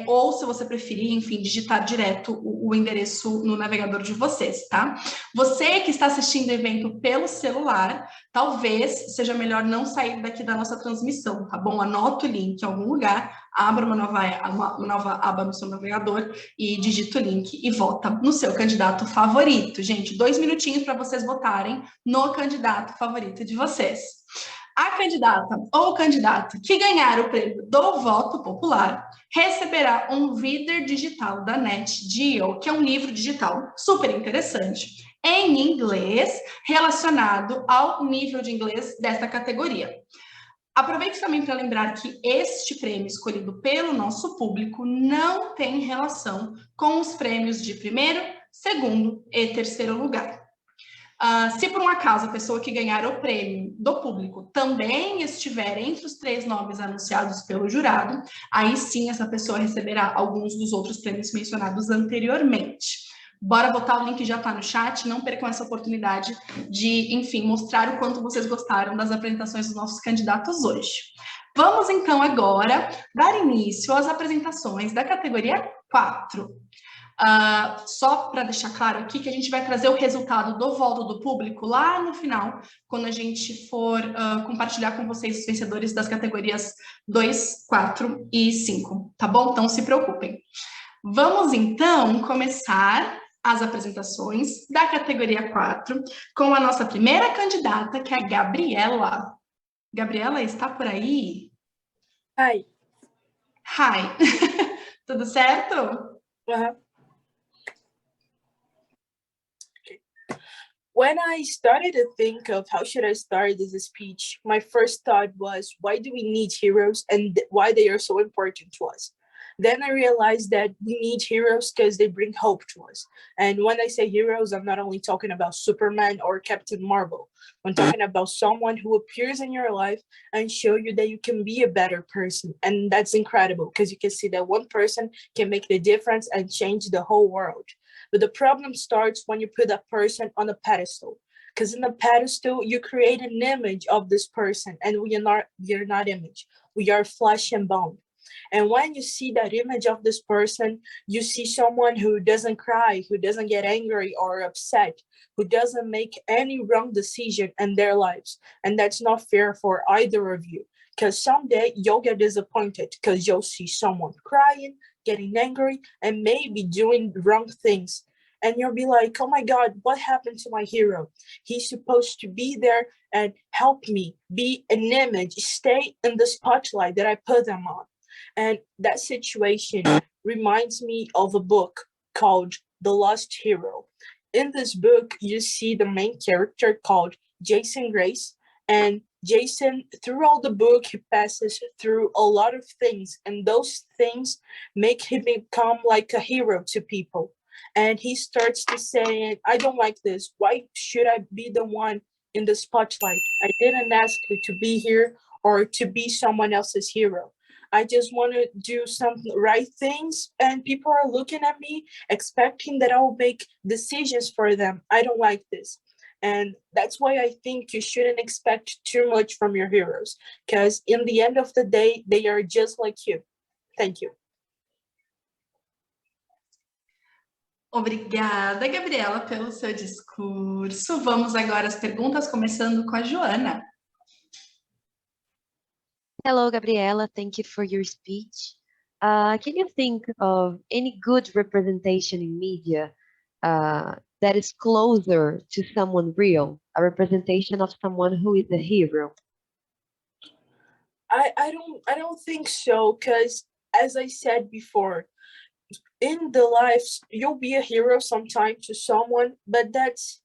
ou, se você preferir, enfim, digitar direto o endereço no navegador de vocês, tá? Você que está assistindo o evento pelo celular, talvez seja melhor não sair daqui da nossa transmissão, tá bom? Anota o link em algum lugar, abra uma nova aba no seu navegador e digita o link e vota no seu candidato favorito. Gente, 2 minutinhos para vocês votarem no candidato favorito de vocês. A candidata ou o candidato que ganhar o prêmio do voto popular receberá um reader digital da NetGeo, que é um livro digital super interessante, em inglês, relacionado ao nível de inglês desta categoria. Aproveito também para lembrar que este prêmio escolhido pelo nosso público não tem relação com os prêmios de primeiro, segundo e terceiro lugar. Se por um acaso a pessoa que ganhar o prêmio do público também estiver entre os 3 nomes anunciados pelo jurado, aí sim essa pessoa receberá alguns dos outros prêmios mencionados anteriormente. Bora votar, o link já está no chat, não percam essa oportunidade de, enfim, mostrar o quanto vocês gostaram das apresentações dos nossos candidatos hoje. Vamos então agora dar início às apresentações da categoria 4. Só para deixar claro aqui que a gente vai trazer o resultado do voto do público lá no final, quando a gente for compartilhar com vocês os vencedores das categorias 2, 4 e 5, tá bom? Então, se preocupem. Vamos, então, começar as apresentações da categoria 4 com a nossa primeira candidata, que é a Gabriela. Gabriela, está por aí? Hi. Hi. Tudo certo? Uh-huh. Okay. When I started to think of how should I start this speech, my first thought was, why do we need heroes and why they are so important to us? Then I realized that we need heroes because they bring hope to us. And when I say heroes, I'm not only talking about Superman or Captain Marvel. I'm talking about someone who appears in your life and show you that you can be a better person. And that's incredible because you can see that one person can make the difference and change the whole world. But the problem starts when you put that person on a pedestal. Because in the pedestal, you create an image of this person, and we are not image. We are flesh and bone. And when you see that image of this person, you see someone who doesn't cry, who doesn't get angry or upset, who doesn't make any wrong decision in their lives. And that's not fair for either of you, because someday you'll get disappointed because you'll see someone crying, getting angry, and maybe doing wrong things. And you'll be like, oh my God, what happened to my hero? He's supposed to be there and help me, be an image, stay in the spotlight that I put them on. And that situation reminds me of a book called The Lost Hero. In this book, you see the main character called Jason Grace. And Jason, throughout the book, he passes through a lot of things. And those things make him become like a hero to people. And he starts to say, I don't like this. Why should I be the one in the spotlight? I didn't ask you to be here or to be someone else's hero. I just want to do some right things, and people are looking at me expecting that I will make decisions for them. I don't like this. And that's why I think you shouldn't expect too much from your heroes, because in the end of the day, they are just like you. Thank you. Obrigada, Gabriela, pelo seu discurso. Vamos agora às perguntas, começando com a Joana. Hello, Gabriela. Thank you for your speech. Can you think of any good representation in media that is closer to someone real, a representation of someone who is a hero? I don't think so, because as I said before, in the life, you'll be a hero sometime to someone, but that's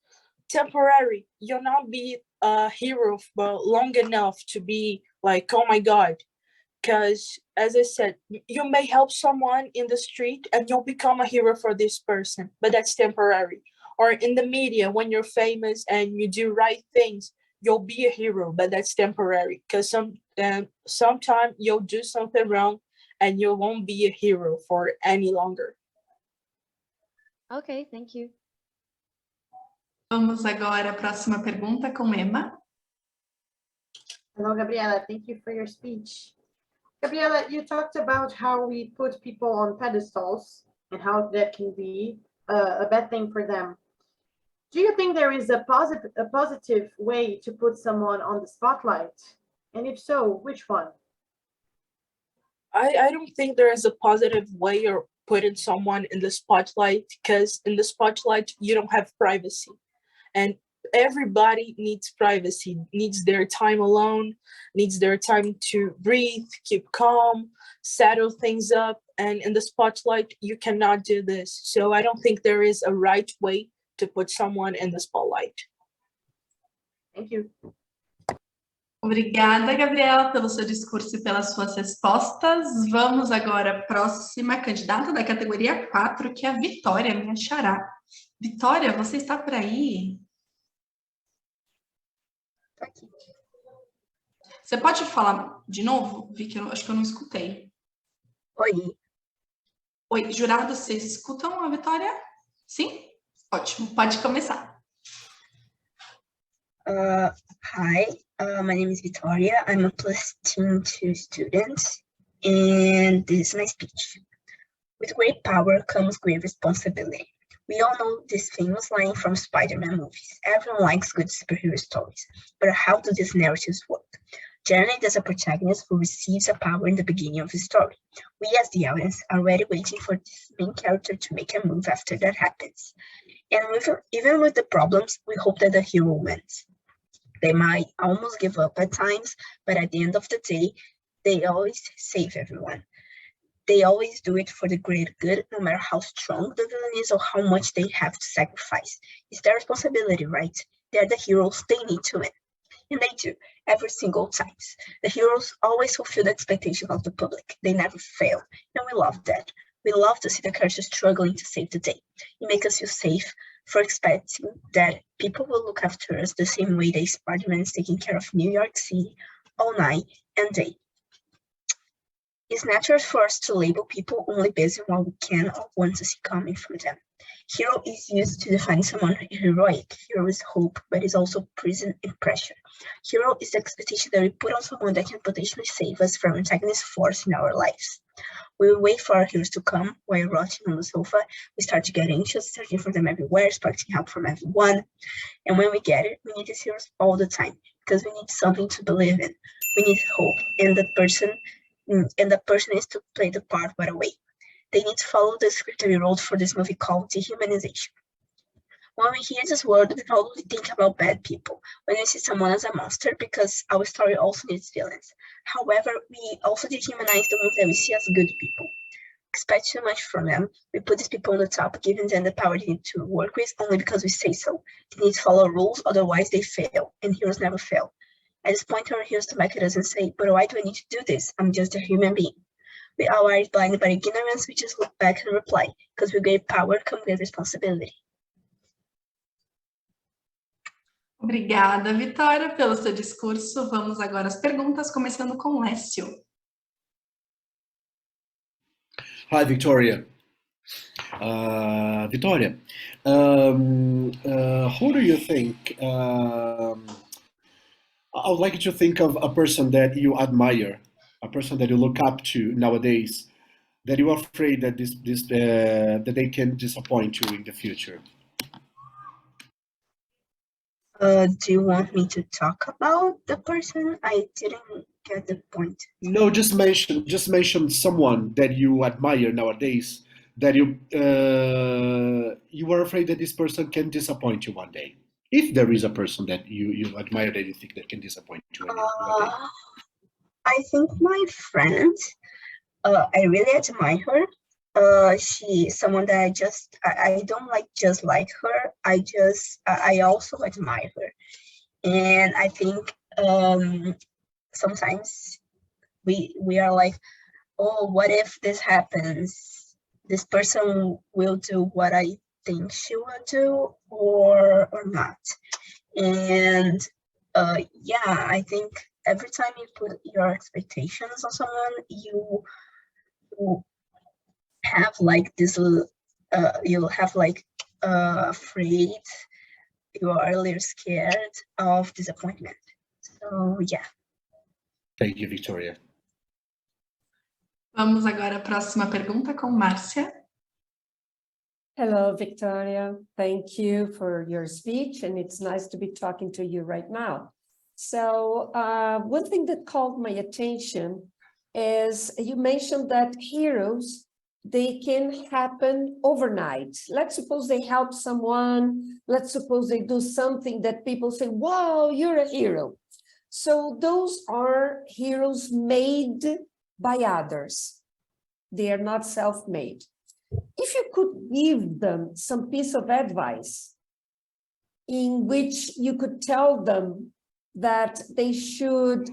temporary. You'll not be a hero for long enough to be like, oh my God. Because as I said, you may help someone in the street and you'll become a hero for this person, but that's temporary. Or in the media, when you're famous and you do right things, you'll be a hero, but that's temporary. Because sometime you'll do something wrong and you won't be a hero for any longer. Okay, thank you. Vamos agora à próxima pergunta com Emma. Hello, Gabriela. Thank you for your speech. Gabriela, you talked about how we put people on pedestals and how that can be a bad thing for them. Do you think there is a positive way to put someone on the spotlight? And if so, which one? I don't think there is a positive way of putting someone in the spotlight, because in the spotlight, you don't have privacy. And everybody needs privacy, needs their time alone, needs their time to breathe, keep calm, settle things up. And in the spotlight, you cannot do this. So I don't think there is a right way to put someone in the spotlight. Thank you. Obrigada, Gabriela, pelo seu discurso e pelas suas respostas. Vamos agora à próxima candidata da categoria 4, que é a Vitória, minha xará. Vitória, você está por aí? Aqui. Você pode falar de novo, Vicky? Acho que eu não escutei. Oi. Oi, jurados, vocês escutam a Vitória? Sim? Ótimo, pode começar. Hi, my name is Victoria. I'm a +2 student, and this is my speech. With great power comes great responsibility. We all know this famous line from Spider-Man movies. Everyone likes good superhero stories, but how do these narratives work? Generally, there's a protagonist who receives a power in the beginning of the story. We as the audience are already waiting for this main character to make a move after that happens. And even with the problems, we hope that the hero wins. They might almost give up at times, but at the end of the day, they always save everyone. They always do it for the greater good, no matter how strong the villain is or how much they have to sacrifice. It's their responsibility, right? They're the heroes, they need to win. And they do, every single time. The heroes always fulfill the expectations of the public. They never fail, and we love that. We love to see the characters struggling to save the day. It makes us feel safe for expecting that people will look after us the same way that Spider-Man is taking care of New York City all night and day. It's natural for us to label people only based on what we can or want to see coming from them. Hero is used to define someone heroic. Hero is hope, but is also prison and pressure. Hero is the expectation that we put on someone that can potentially save us from antagonist force in our lives. We will wait for our heroes to come while rotting on the sofa. We start to get anxious, searching for them everywhere, expecting help from everyone. And when we get it, we need these heroes all the time because we need something to believe in. We need hope, and the person is to play the part right away. They need to follow the script that we wrote for this movie called Dehumanization. When we hear this word, we probably think about bad people, when we see someone as a monster, because our story also needs villains. However, we also dehumanize the ones that we see as good people. Expect too much from them. We put these people on the top, giving them the power they need to work with only because we say so. They need to follow rules, otherwise they fail, and heroes never fail. At this point, our heroes to back at us and say, but why do I need to do this? I'm just a human being. We all are blinded by ignorance, we just look back and reply, because with great power comes great responsibility. Obrigada, Vitória, pelo seu discurso. Vamos agora às perguntas, começando com Lécio. Hi, Victoria. Victoria, who do you think? I would like you to think of a person that you admire, a person that you look up to nowadays, that you are afraid that that they can disappoint you in the future. Do you want me to talk about the person? I didn't get the point. No, just mention someone that you admire nowadays, that you are afraid that this person can disappoint you one day. If there is a person that you admire that you think that can disappoint you one day. I think my friend, I really admire her. She's someone that I don't just like her. I also admire her. And I think sometimes we are like, oh, what if this happens? This person will do what I think she will do or not. And yeah, I think every time you put your expectations on someone, you have like this you'll have like afraid, you are a little scared of disappointment. So yeah. Thank you, Victoria. Vamos agora à próxima pergunta com Márcia. Hello, Victoria. Thank you for your speech, and it's nice to be talking to you right now. So one thing that called my attention is you mentioned that heroes, they can happen overnight. Let's suppose they help someone. Let's suppose they do something that people say, wow, you're a hero. So those are heroes made by others. They are not self-made. If you could give them some piece of advice in which you could tell them that they should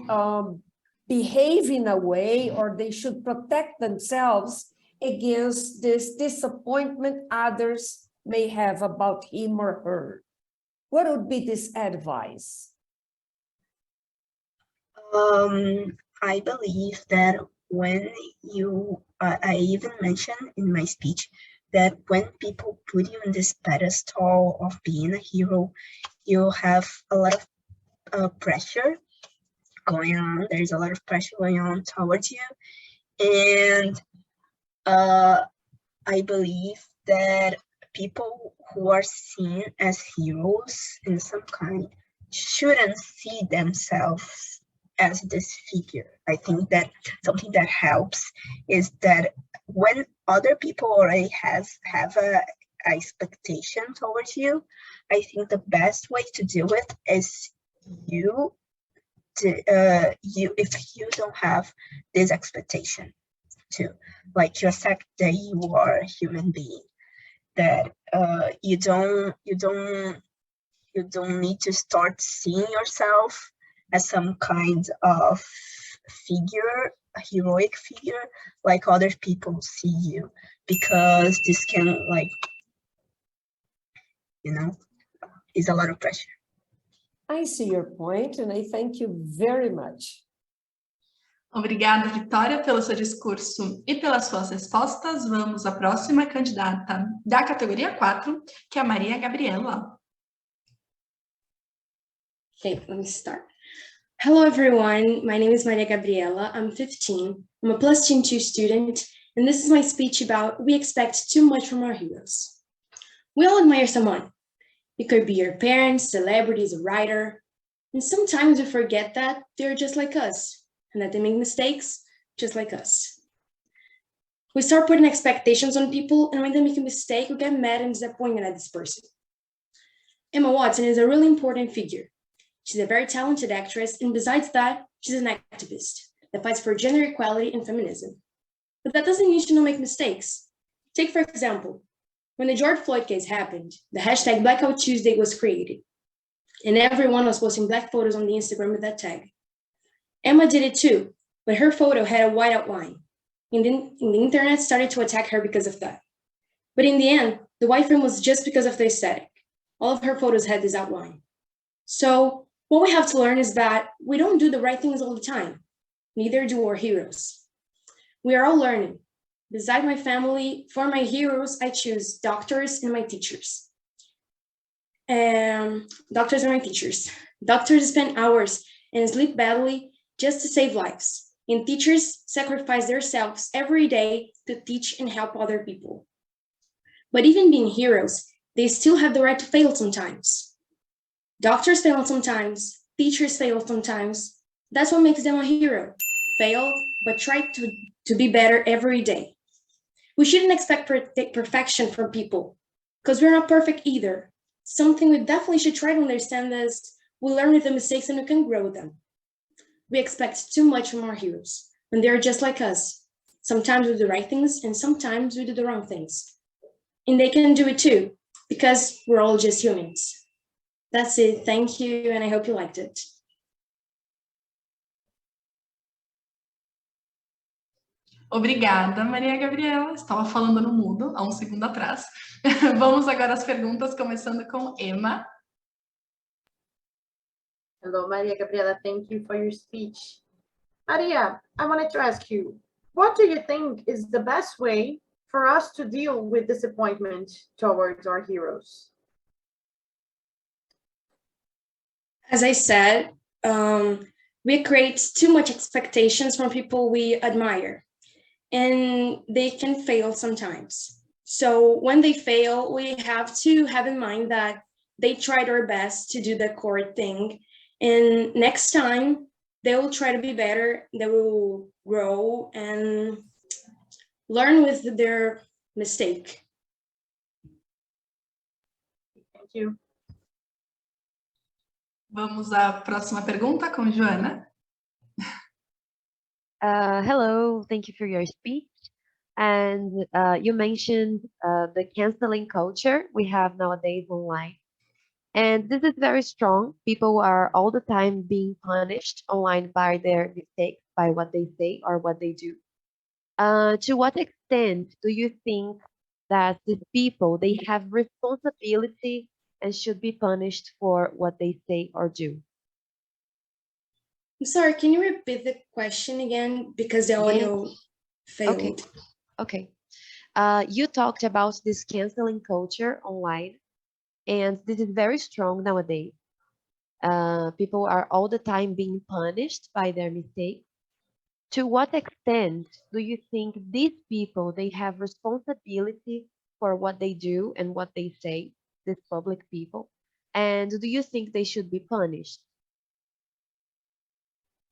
behave in a way, or they should protect themselves against this disappointment others may have about him or her, what would be this advice? I believe that when I even mentioned in my speech that when people put you on this pedestal of being a hero, you have a lot of pressure going on. There's a lot of pressure going on towards you. And I believe that people who are seen as heroes in some kind shouldn't see themselves as this figure. I think that something that helps is that when other people already have a expectation towards you, I think the best way to deal with is you if you don't have this expectation too, like you accept that you are a human being, that you don't need to start seeing yourself as some kind of figure, a heroic figure, like other people see you, because this can, like, is a lot of pressure. I see your point, and I thank you very much. Obrigada, Vitória, pelo seu discurso e pelas suas respostas. Vamos à próxima candidata da categoria 4, que é a Maria Gabriela. Okay, let me start. Hello, everyone. My name is Maria Gabriela. I'm 15. I'm a plus 2 student, and this is my speech about we expect too much from our heroes. We all admire someone. It could be your parents, celebrities, a writer, and sometimes we forget that they're just like us and that they make mistakes just like us. We start putting expectations on people, and when they make a mistake, we get mad and disappointed at this person. Emma Watson is a really important figure. She's a very talented actress, and besides that, she's an activist that fights for gender equality and feminism. But that doesn't mean she don't make mistakes. Take, for example, when the George Floyd case happened, the hashtag Blackout Tuesday was created, and everyone was posting black photos on the Instagram with that tag. Emma did it too, but her photo had a white outline, and then the internet started to attack her because of that. But in the end, the white frame was just because of the aesthetic. All of her photos had this outline. So what we have to learn is that we don't do the right things all the time. Neither do our heroes. We are all learning. Beside my family, for my heroes, I choose doctors and my teachers. Doctors and my teachers. Doctors spend hours and sleep badly just to save lives. And teachers sacrifice themselves every day to teach and help other people. But even being heroes, they still have the right to fail sometimes. Doctors fail sometimes, teachers fail sometimes. That's what makes them a hero. Fail, but try to be better every day. We shouldn't expect perfection from people, because we're not perfect either. Something we definitely should try to understand is we learn with the mistakes and we can grow them. We expect too much from our heroes when they're just like us. Sometimes we do the right things and sometimes we do the wrong things. And they can do it too, because we're all just humans. That's it. Thank you, and I hope you liked it. Obrigada, Maria Gabriela. Estava falando no mudo há um segundo atrás. Vamos agora às perguntas, começando com Emma. Hello, Maria Gabriela. Thank you for your speech. Maria, I wanted to ask you, what do you think is the best way for us to deal with disappointment towards our heroes? As I said, we create too much expectations from people we admire, and they can fail sometimes. So when they fail, we have to have in mind that they tried their best to do the correct thing, and next time they will try to be better, they will grow and learn with their mistake. Thank you. Vamos à próxima pergunta com Joana. Hello, thank you for your speech. And you mentioned the canceling culture we have nowadays online. And this is very strong. People are all the time being punished online by their mistakes, by what they say or what they do. To what extent do you think that these people, they have responsibility and should be punished for what they say or do? I'm sorry, can you repeat the question again? Because the audio failed. Okay. You talked about this canceling culture online, and this is very strong nowadays. People are all the time being punished by their mistakes. To what extent do you think these people, they have responsibility for what they do and what they say, these public people? And do you think they should be punished?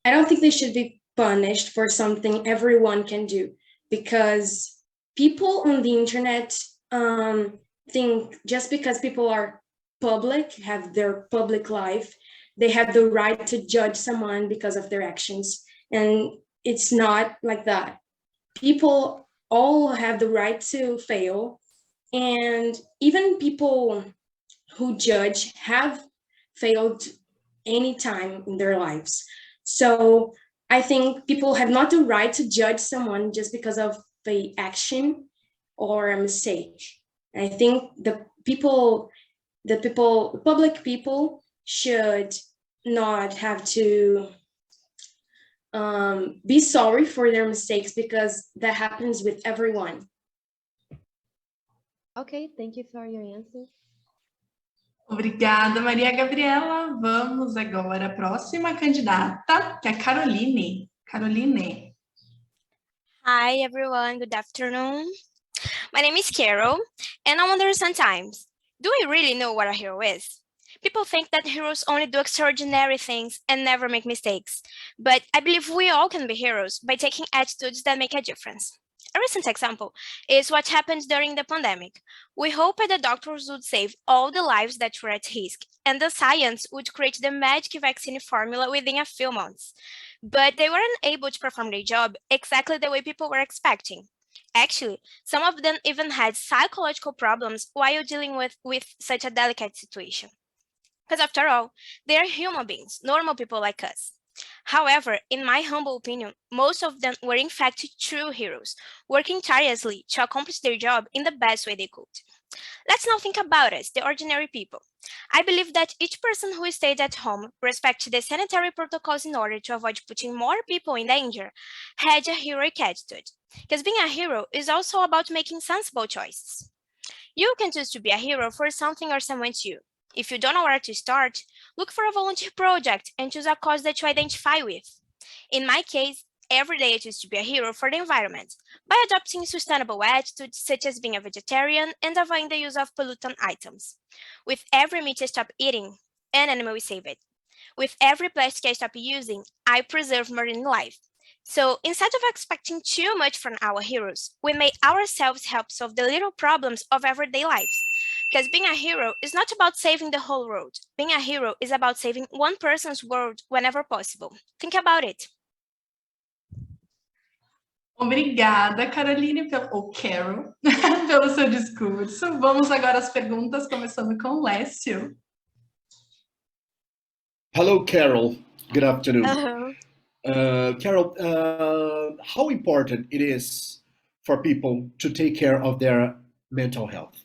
I don't think they should be punished for something everyone can do, because people on the internet think just because people are public, have their public life, they have the right to judge someone because of their actions. And it's not like that. People all have the right to fail. And even people who judge have failed any time in their lives. So I think people have not the right to judge someone just because of the action or a mistake. I think the public people should not have to be sorry for their mistakes, because that happens with everyone. Okay, thank you for your answer. Obrigada, Maria Gabriela. Vamos agora à próxima candidata, que é a Caroline. Caroline. Hi, everyone. Good afternoon. My name is Carol, and I wonder sometimes, do we really know what a hero is? People think that heroes only do extraordinary things and never make mistakes. But I believe we all can be heroes by taking attitudes that make a difference. A recent example is what happened during the pandemic. We hoped the doctors would save all the lives that were at risk, and the science would create the magic vaccine formula within a few months. But they weren't able to perform their job exactly the way people were expecting. Actually, some of them even had psychological problems while dealing with such a delicate situation. Because after all, they are human beings, normal people like us. However, in my humble opinion, most of them were in fact true heroes, working tirelessly to accomplish their job in the best way they could. Let's now think about us, the ordinary people. I believe that each person who stayed at home, respected the sanitary protocols in order to avoid putting more people in danger, had a heroic attitude. Because being a hero is also about making sensible choices. You can choose to be a hero for something or someone too. If you don't know where to start, look for a volunteer project and choose a cause that you identify with. In my case, every day I choose to be a hero for the environment by adopting sustainable attitudes such as being a vegetarian and avoiding the use of pollutant items. With every meat I stop eating, an animal is saved. With every plastic I stop using, I preserve marine life. So instead of expecting too much from our heroes, we may ourselves help solve the little problems of everyday lives. Because being a hero is not about saving the whole world. Being a hero is about saving one person's world whenever possible. Think about it. Obrigada, Caroline, ou Carol, pelo seu discurso. Vamos agora às perguntas, começando com o Lécio. Hello, Carol. Good afternoon. Hello. Carol, how important it is for people to take care of their mental health?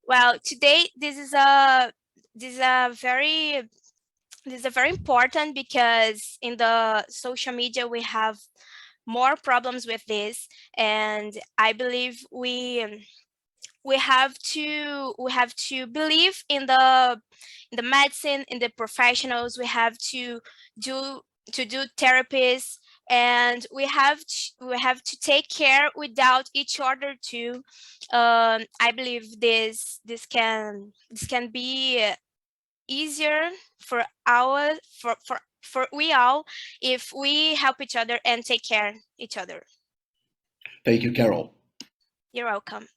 Well, today this is very important, because in the social media we have more problems with this, and I believe we have to believe in the medicine, in the professionals. We have to do therapies, and we have to take care without each other too. I believe this can be easier for we all if we help each other and take care of each other. Thank you, Carol. You're welcome.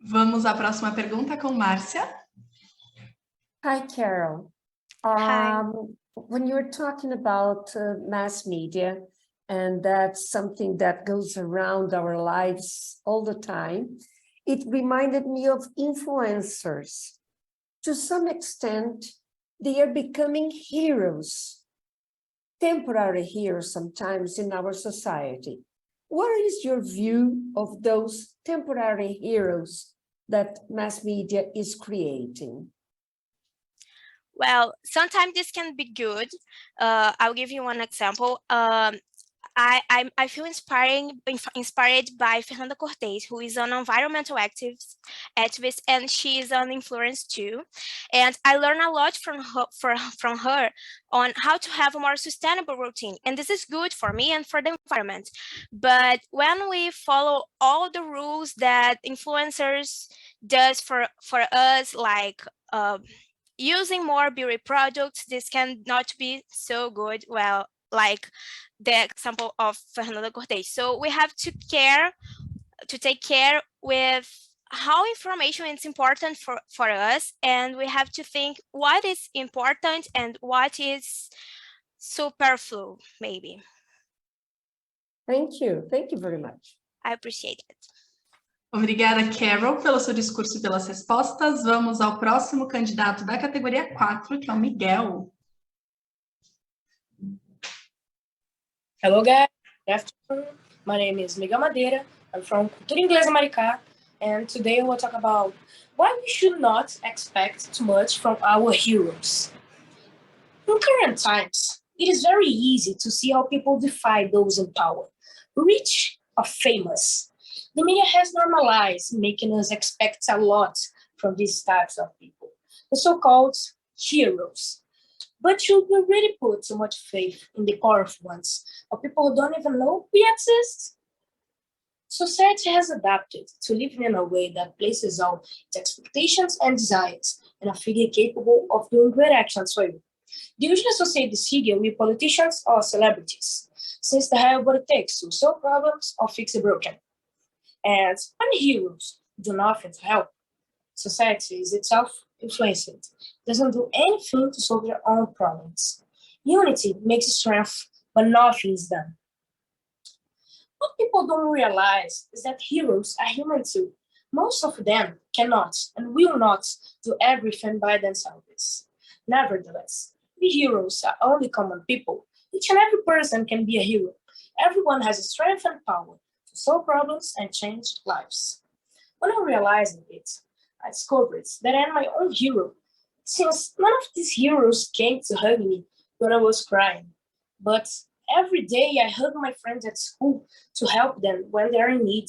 Vamos à próxima pergunta com Márcia. Hi, Carol. Hi. When you were talking about mass media, and that's something that goes around our lives all the time, it reminded me of influencers. To some extent, they are becoming heroes, temporary heroes sometimes in our society. What is your view of those temporary heroes that mass media is creating? Well, sometimes this can be good. I'll give you one example. I feel inspired by Fernanda Cortez, who is an environmental activist, and she is an influencer too. And I learn a lot from her on how to have a more sustainable routine. And this is good for me and for the environment. But when we follow all the rules that influencers does for us, like using more beauty products, this cannot be so good. Well, like the example of Fernanda Cortez. So we have to take care with how information is important for us, and we have to think what is important and what is superfluous, maybe. Thank you very much. I appreciate it. Obrigada, Carol, pelo seu discurso e pelas respostas. Vamos ao próximo candidato da categoria 4, que é o Miguel. Hello guys, good afternoon. My name is Miguel Madeira. I'm from Cultura Inglesa Maricá, and today I will talk about why we should not expect too much from our heroes. In current times, it is very easy to see how people defy those in power, rich or famous. The media has normalized making us expect a lot from these types of people, the so-called heroes. But should we really put so much faith in the powerful ones, or people who don't even know we exist? Society has adapted to living in a way that places all its expectations and desires in a figure capable of doing great actions for you. They usually associate this figure with politicians or celebrities, since they have what it takes to solve problems or fix the broken. And when heroes do nothing to help, society is itself influenced, doesn't do anything to solve their own problems. Unity makes strength, but nothing is done. What people don't realize is that heroes are human too. Most of them cannot and will not do everything by themselves. Nevertheless, we heroes are only common people. Each and every person can be a hero. Everyone has a strength and power to solve problems and change lives. When I realized it, I discovered that I am my own hero, since none of these heroes came to hug me when I was crying. But every day I hug my friends at school to help them when they are in need.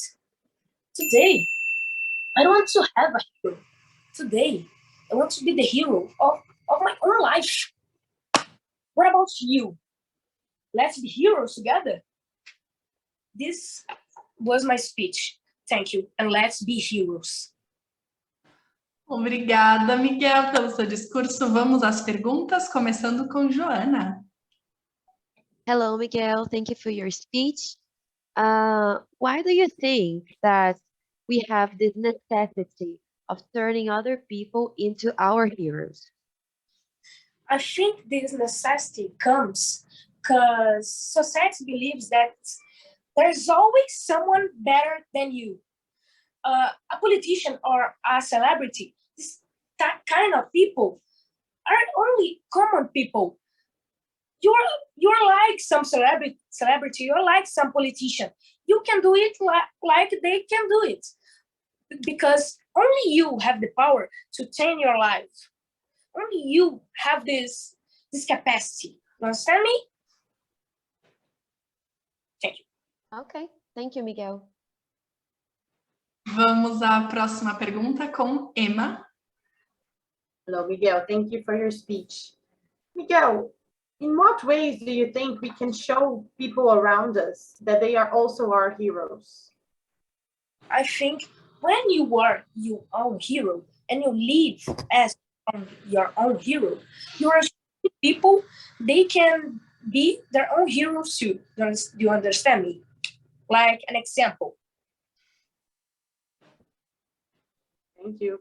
Today, I don't want to have a hero. Today, I want to be the hero of my own life. What about you? Let's be heroes together. This was my speech. Thank you, and let's be heroes. Obrigada, Miguel, pelo seu discurso. Vamos às perguntas, começando com Joana. Hello, Miguel. Thank you for your speech. Why do you think that we have this necessity of turning other people into our heroes? I think this necessity comes because society believes that there's always someone better than you. A politician or a celebrity, that kind of people aren't only common people. You're like some celebrity, you're like some politician. You can do it like they can do it. Because only you have the power to change your life. Only you have this capacity. You understand me? Thank you. Okay, thank you, Miguel. Vamos à próxima pergunta com Emma. Hello, Miguel. Thank you for your speech. Miguel, in what ways do you think we can show people around us that they are also our heroes? I think when you are your own hero and you live as your own hero, you are showing people they can be their own heroes too. Do you understand me? Like an example. Thank you.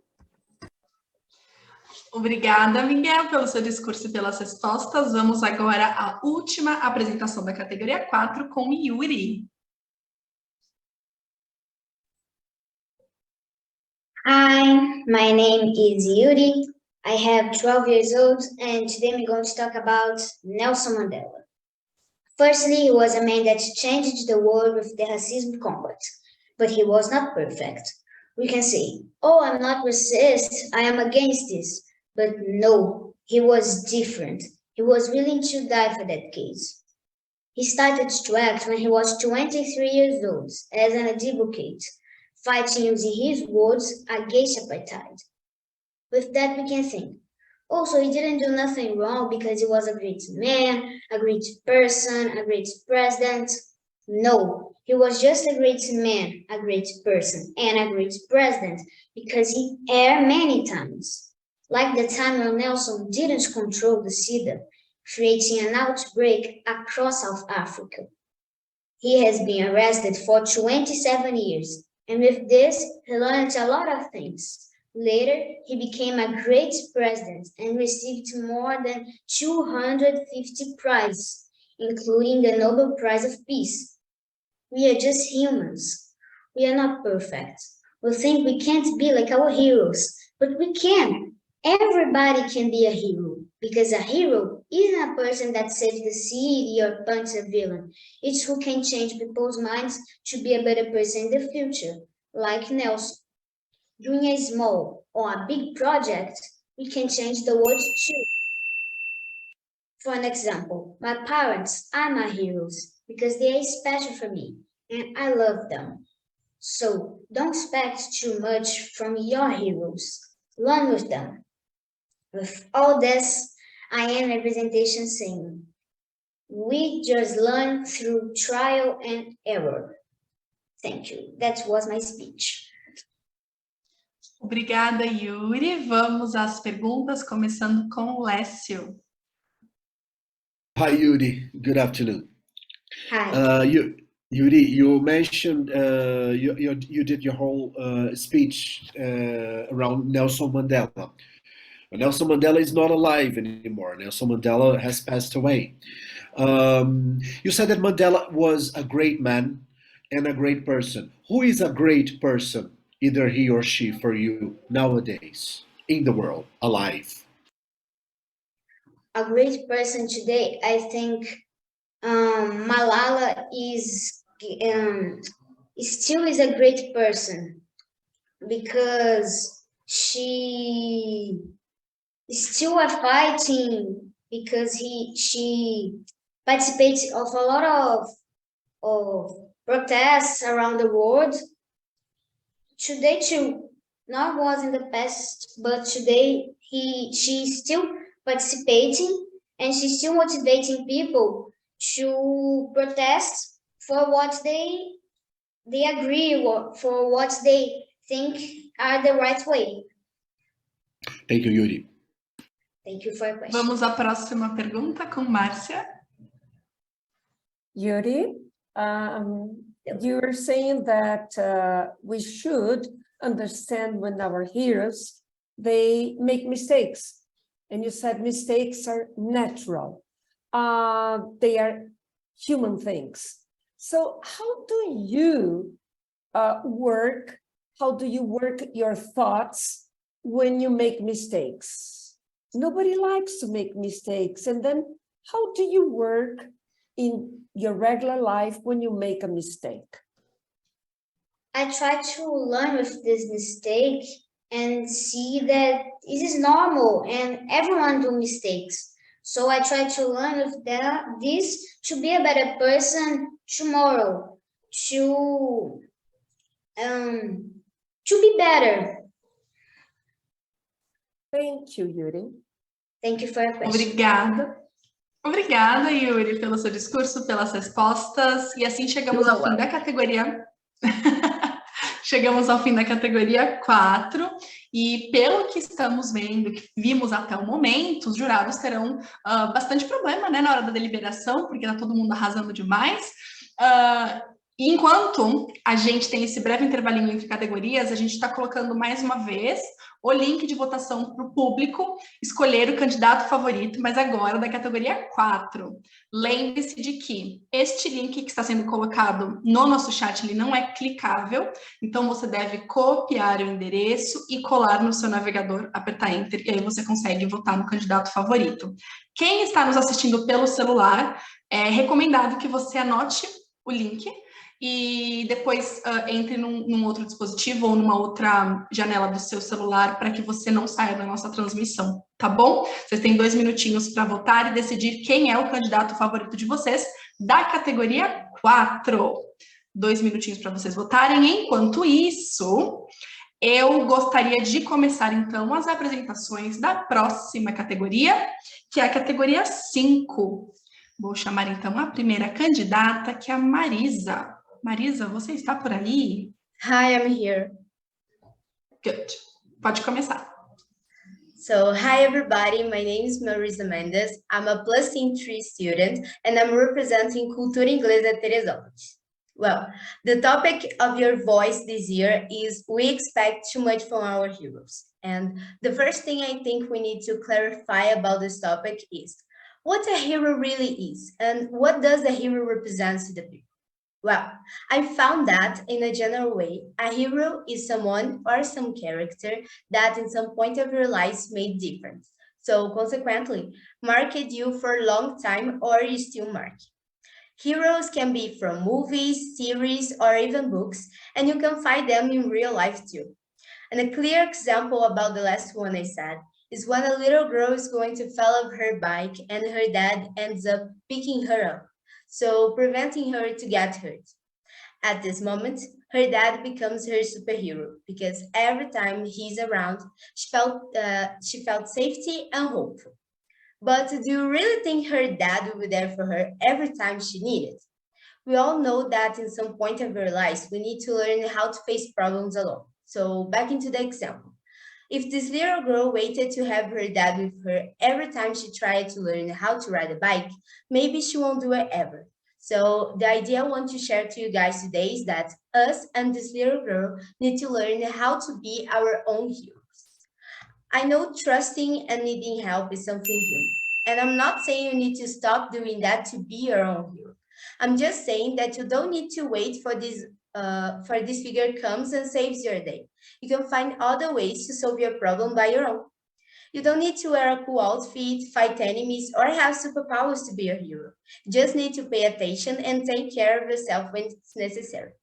Obrigada, Miguel, pelo seu discurso e pelas respostas. Vamos agora à última apresentação da categoria 4 com Yuri. Hi, my name is Yuri. I have 12 years old, and today I'm going to talk about Nelson Mandela. Firstly, he was a man that changed the world with the racism combat, but he was not perfect. We can say, oh, I'm not racist, I am against this. But no, he was different. He was willing to die for that case. He started to act when he was 23 years old as an advocate, fighting using his words against apartheid. With that, we can think, also, he didn't do nothing wrong because he was a great man, a great person, a great president. No, he was just a great man, a great person, and a great president because he erred many times. Like the time when Nelson didn't control the SIDA, creating an outbreak across South Africa. He has been arrested for 27 years, and with this, he learned a lot of things. Later, he became a great president and received more than 250 prizes, including the Nobel Prize of Peace. We are just humans. We are not perfect. We think we can't be like our heroes, but we can. Everybody can be a hero, because a hero isn't a person that saves the city or punches a villain. It's who can change people's minds to be a better person in the future, like Nelson. Doing a small or a big project, we can change the world too. For an example, my parents are my heroes because they are special for me and I love them. So don't expect too much from your heroes. Learn with them. With all this, I am representation saying, we just learn through trial and error. Thank you. That was my speech. Obrigada, Yuri. Vamos às perguntas, começando com o Lécio. Hi, Yuri. Good afternoon. Hi. Yuri, you mentioned you did your whole speech around Nelson Mandela. But Nelson Mandela is not alive anymore. Nelson Mandela has passed away. You said that Mandela was a great man and a great person. Who is a great person, either he or she, for you nowadays in the world, alive? A great person today, I think Malala still is a great person because she is still fighting because she participates of a lot of protests around the world. Today too, not was in the past, but today she's still participating and she's still motivating people to protest for what they agree or for what they think are the right way. Thank you, Yuri. Thank you for your question. Vamos à próxima pergunta com Márcia. Yuri, you were saying that we should understand when our heroes, they make mistakes. And you said mistakes are natural. They are human things. So how do you work? How do you work your thoughts when you make mistakes? Nobody likes to make mistakes. And then how do you work in your regular life when you make a mistake? I try to learn with this mistake and see that this is normal and everyone do mistakes. So I try to learn with this to be a better person tomorrow, to be better. Thank you, Yuri. Thank you for your question. Obrigada. Obrigada, Yuri, pelo seu discurso, pelas respostas. E assim chegamos ao fim da categoria. Chegamos ao fim da categoria 4. E pelo que estamos vendo, que vimos até o momento, os jurados terão bastante problema, né, na hora da deliberação, porque está todo mundo arrasando demais. E enquanto a gente tem esse breve intervalinho entre categorias, a gente está colocando mais uma vez o link de votação para o público escolher o candidato favorito, mas agora da categoria 4. Lembre-se de que este link que está sendo colocado no nosso chat, ele não é clicável, então você deve copiar o endereço e colar no seu navegador, apertar Enter, e aí você consegue votar no candidato favorito. Quem está nos assistindo pelo celular, é recomendável que você anote o link e depois entre num outro dispositivo ou numa outra janela do seu celular para que você não saia da nossa transmissão, tá bom? Vocês têm 2 minutinhos para votar e decidir quem é o candidato favorito de vocês da categoria 4. 2 minutinhos para vocês votarem. Enquanto isso, eu gostaria de começar, então, as apresentações da próxima categoria, que é a categoria 5. Vou chamar, então, a primeira candidata, que é a Marisa. Marisa, você está por aí? Hi, I'm here. Good. Pode começar. So, hi everybody, my name is Marisa Mendes. I'm a +3 student and I'm representing Cultura Inglesa Teresópolis. Well, the topic of your voice this year is we expect too much from our heroes. And the first thing I think we need to clarify about this topic is what a hero really is and what does a hero represent to the people. Well, I found that in a general way, a hero is someone or some character that in some point of your life made difference. So consequently, marked you for a long time or you still mark. Heroes can be from movies, series, or even books, and you can find them in real life too. And a clear example about the last one I said is when a little girl is going to fall off her bike and her dad ends up picking her up, so preventing her to get hurt. At this moment, her dad becomes her superhero because every time he's around, she felt safety and hopeful. But do you really think her dad will be there for her every time she needed? We all know that in some point of our lives, we need to learn how to face problems alone. So back into the example. If this little girl waited to have her dad with her every time she tried to learn how to ride a bike, maybe she won't do it ever. So the idea I want to share to you guys today is that us and this little girl need to learn how to be our own heroes. I know trusting and needing help is something human. And I'm not saying you need to stop doing that to be your own hero. I'm just saying that you don't need to wait for this figure comes and saves your day. You can find other ways to solve your problem by your own. You don't need to wear a cool outfit, fight enemies, or have superpowers to be a hero. You just need to pay attention and take care of yourself when it's necessary.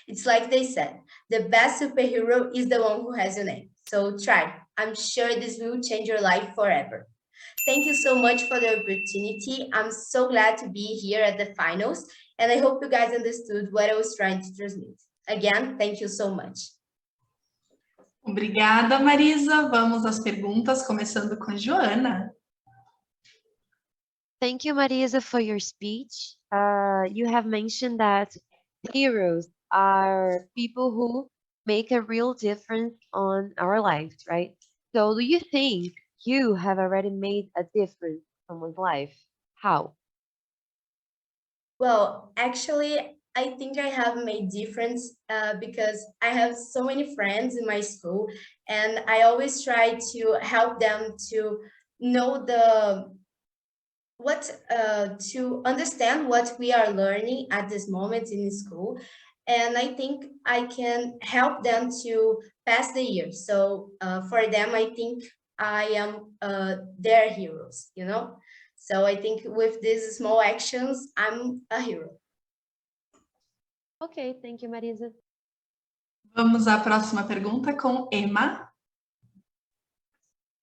It's like they said, the best superhero is the one who has your name. So try. I'm sure this will change your life forever. Thank you so much for the opportunity. I'm so glad to be here at the finals, and I hope you guys understood what I was trying to transmit. Again, thank you so much. Obrigada, Marisa. Vamos às perguntas, começando com a Joana. Thank you, Marisa, for your speech. You have mentioned that heroes are people who make a real difference on our lives, right? So do you think you have already made a difference in someone's life? How? Well, actually, I think I have made difference because I have so many friends in my school, and I always try to help them to know to understand what we are learning at this moment in school. And I think I can help them to pass the year. So for them, I think I am their heroes, you know? So I think with these small actions, I'm a hero. Okay, thank you, Marisa. Vamos à próxima pergunta com Emma.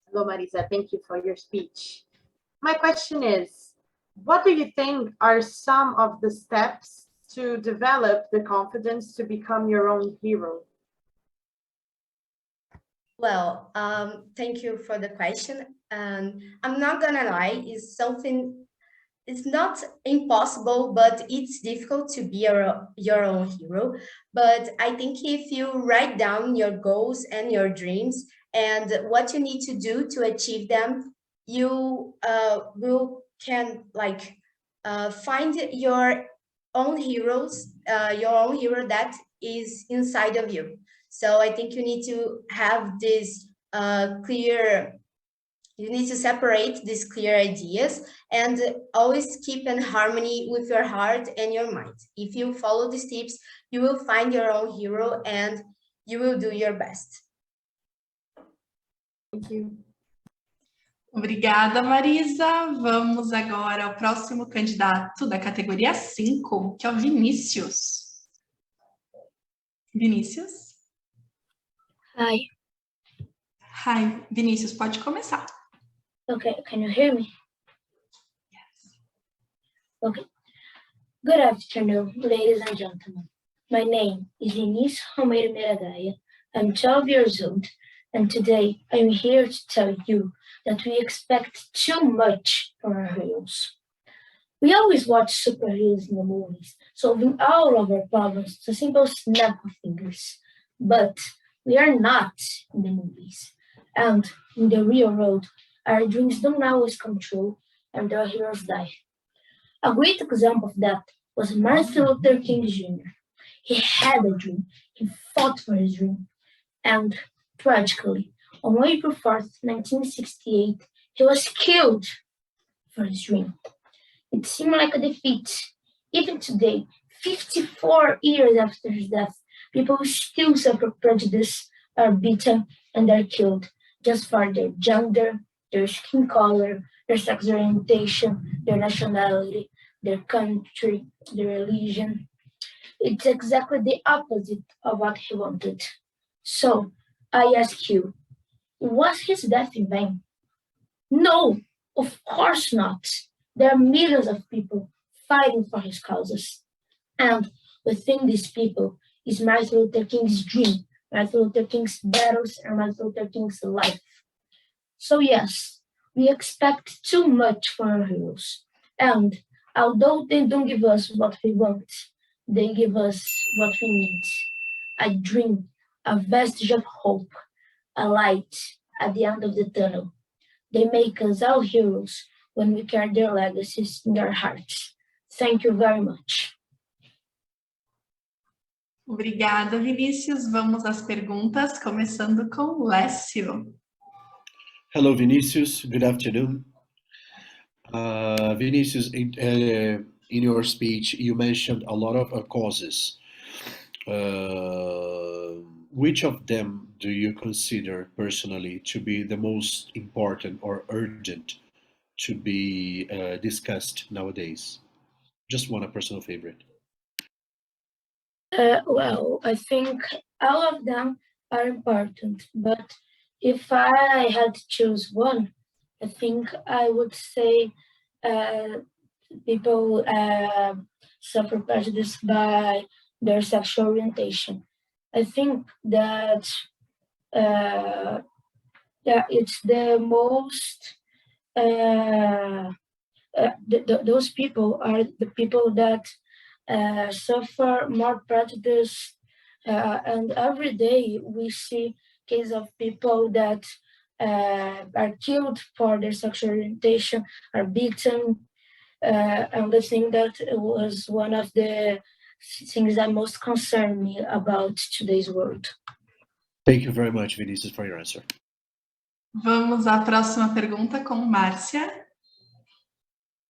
Hello, Marisa. Thank you for your speech. My question is, what do you think are some of the steps to develop the confidence to become your own hero? Well, thank you for the question. I'm not gonna lie, it's not impossible, but it's difficult to be your own hero. But I think if you write down your goals and your dreams and what you need to do to achieve them, you can find your own heroes, your own hero that is inside of you. So I think you need to have this you need to separate these clear ideas and always keep in harmony with your heart and your mind. If you follow these tips, you will find your own hero and you will do your best. Thank you. Obrigada, Marisa. Vamos agora ao próximo candidato da categoria 5, que é o Vinícius. Vinícius? Hi. Hi, Vinícius, pode começar. Okay, can you hear me? Yes. Okay. Good afternoon, ladies and gentlemen. My name is Vinícius Romero Miragaia. I'm 12 years old, and today I'm here to tell you that we expect too much from our heroes. We always watch superheroes in the movies, solving all of our problems with a simple snap of fingers. But we are not in the movies. And in the real world, our dreams don't always come true, and our heroes die. A great example of that was Martin Luther King Jr. He had a dream, he fought for his dream, and tragically, on April 4th, 1968, he was killed for his dream. It seemed like a defeat. Even today, 54 years after his death, people who still suffer prejudice, are beaten, and are killed just for their gender, their skin color, their sex orientation, their nationality, their country, their religion. It's exactly the opposite of what he wanted. So, I ask you, was his death in vain? No, of course not. There are millions of people fighting for his causes. And within these people is Martin Luther King's dream, Martin Luther King's battles, and Martin Luther King's life. So yes, we expect too much from our heroes. And although they don't give us what we want, they give us what we need. A dream, a vestige of hope, a light at the end of the tunnel. They make us all heroes when we carry their legacies in our hearts. Thank you very much. Obrigada, Vinícius. Vamos às perguntas, começando com Lécio. Hello, Vinicius. Good afternoon. Vinicius, in your speech, you mentioned a lot of causes. Which of them do you consider personally to be the most important or urgent to be discussed nowadays? Just one, a personal favorite. Well, I think all of them are important, but if I had to choose one, I think I would say people suffer prejudice by their sexual orientation. I think that it's the most, those people are the people that suffer more prejudice, and every day we see cases of people that are killed for their sexual orientation, are beaten, and I think that was one of the things that most concern me about today's world. Thank you very much, Vinicius, for your answer. Vamos à próxima pergunta com Márcia.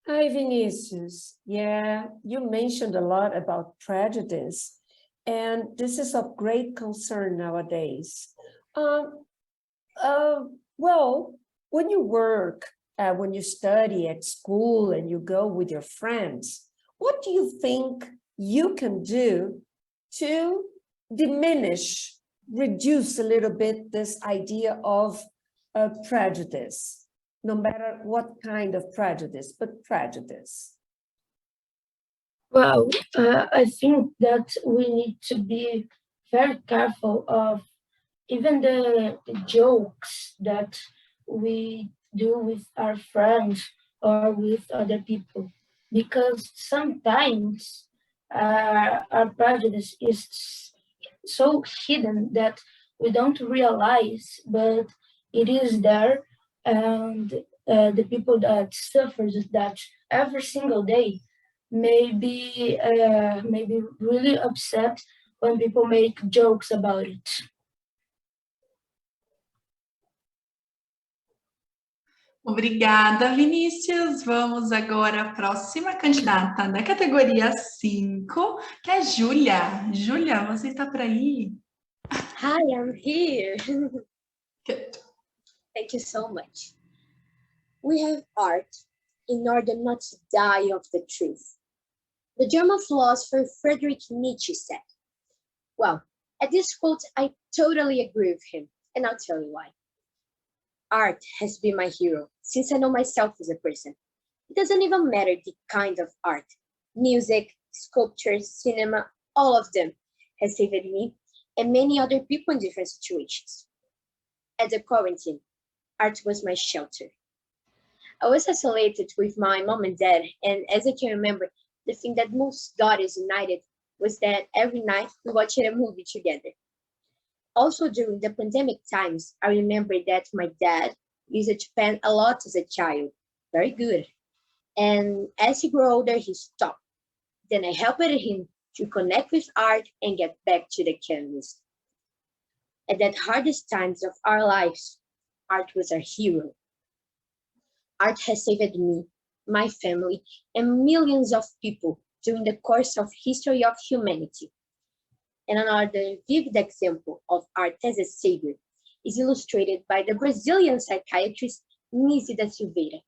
Hi, Vinicius. Yeah, you mentioned a lot about prejudice, and this is of great concern nowadays. Well, when you work, when you study at school and you go with your friends, what do you think you can do to diminish, reduce a little bit this idea of prejudice? No matter what kind of prejudice, but prejudice. Well, I think that we need to be very careful of even the jokes that we do with our friends or with other people, because sometimes our prejudice is so hidden that we don't realize, but it is there. And the people that suffers that every single day may be really upset when people make jokes about it. Obrigada, Vinícius. Vamos agora à próxima candidata da categoria 5, que é Júlia. Júlia, você está por aí? Hi, I'm here. Good. Thank you so much. We have art in order not to die of the truth. The German philosopher Friedrich Nietzsche said, well, At this quote, I totally agree with him, and I'll tell you why. Art has been my hero since I know myself as a person. It doesn't even matter the kind of art. Music, sculpture, cinema, all of them has saved me and many other people in different situations. At the quarantine, art was my shelter. I was isolated with my mom and dad, and as I can remember, the thing that most got us united was that every night we watched a movie together. Also during the pandemic times, I remember that my dad used to paint a lot as a child. Very good. And as he grew older, he stopped. Then I helped him to connect with art and get back to the canvas. At the hardest times of our lives, art was our hero. Art has saved me, my family, and millions of people during the course of history of humanity. And another vivid example of art as a savior is illustrated by the Brazilian psychiatrist Nise da Silveira,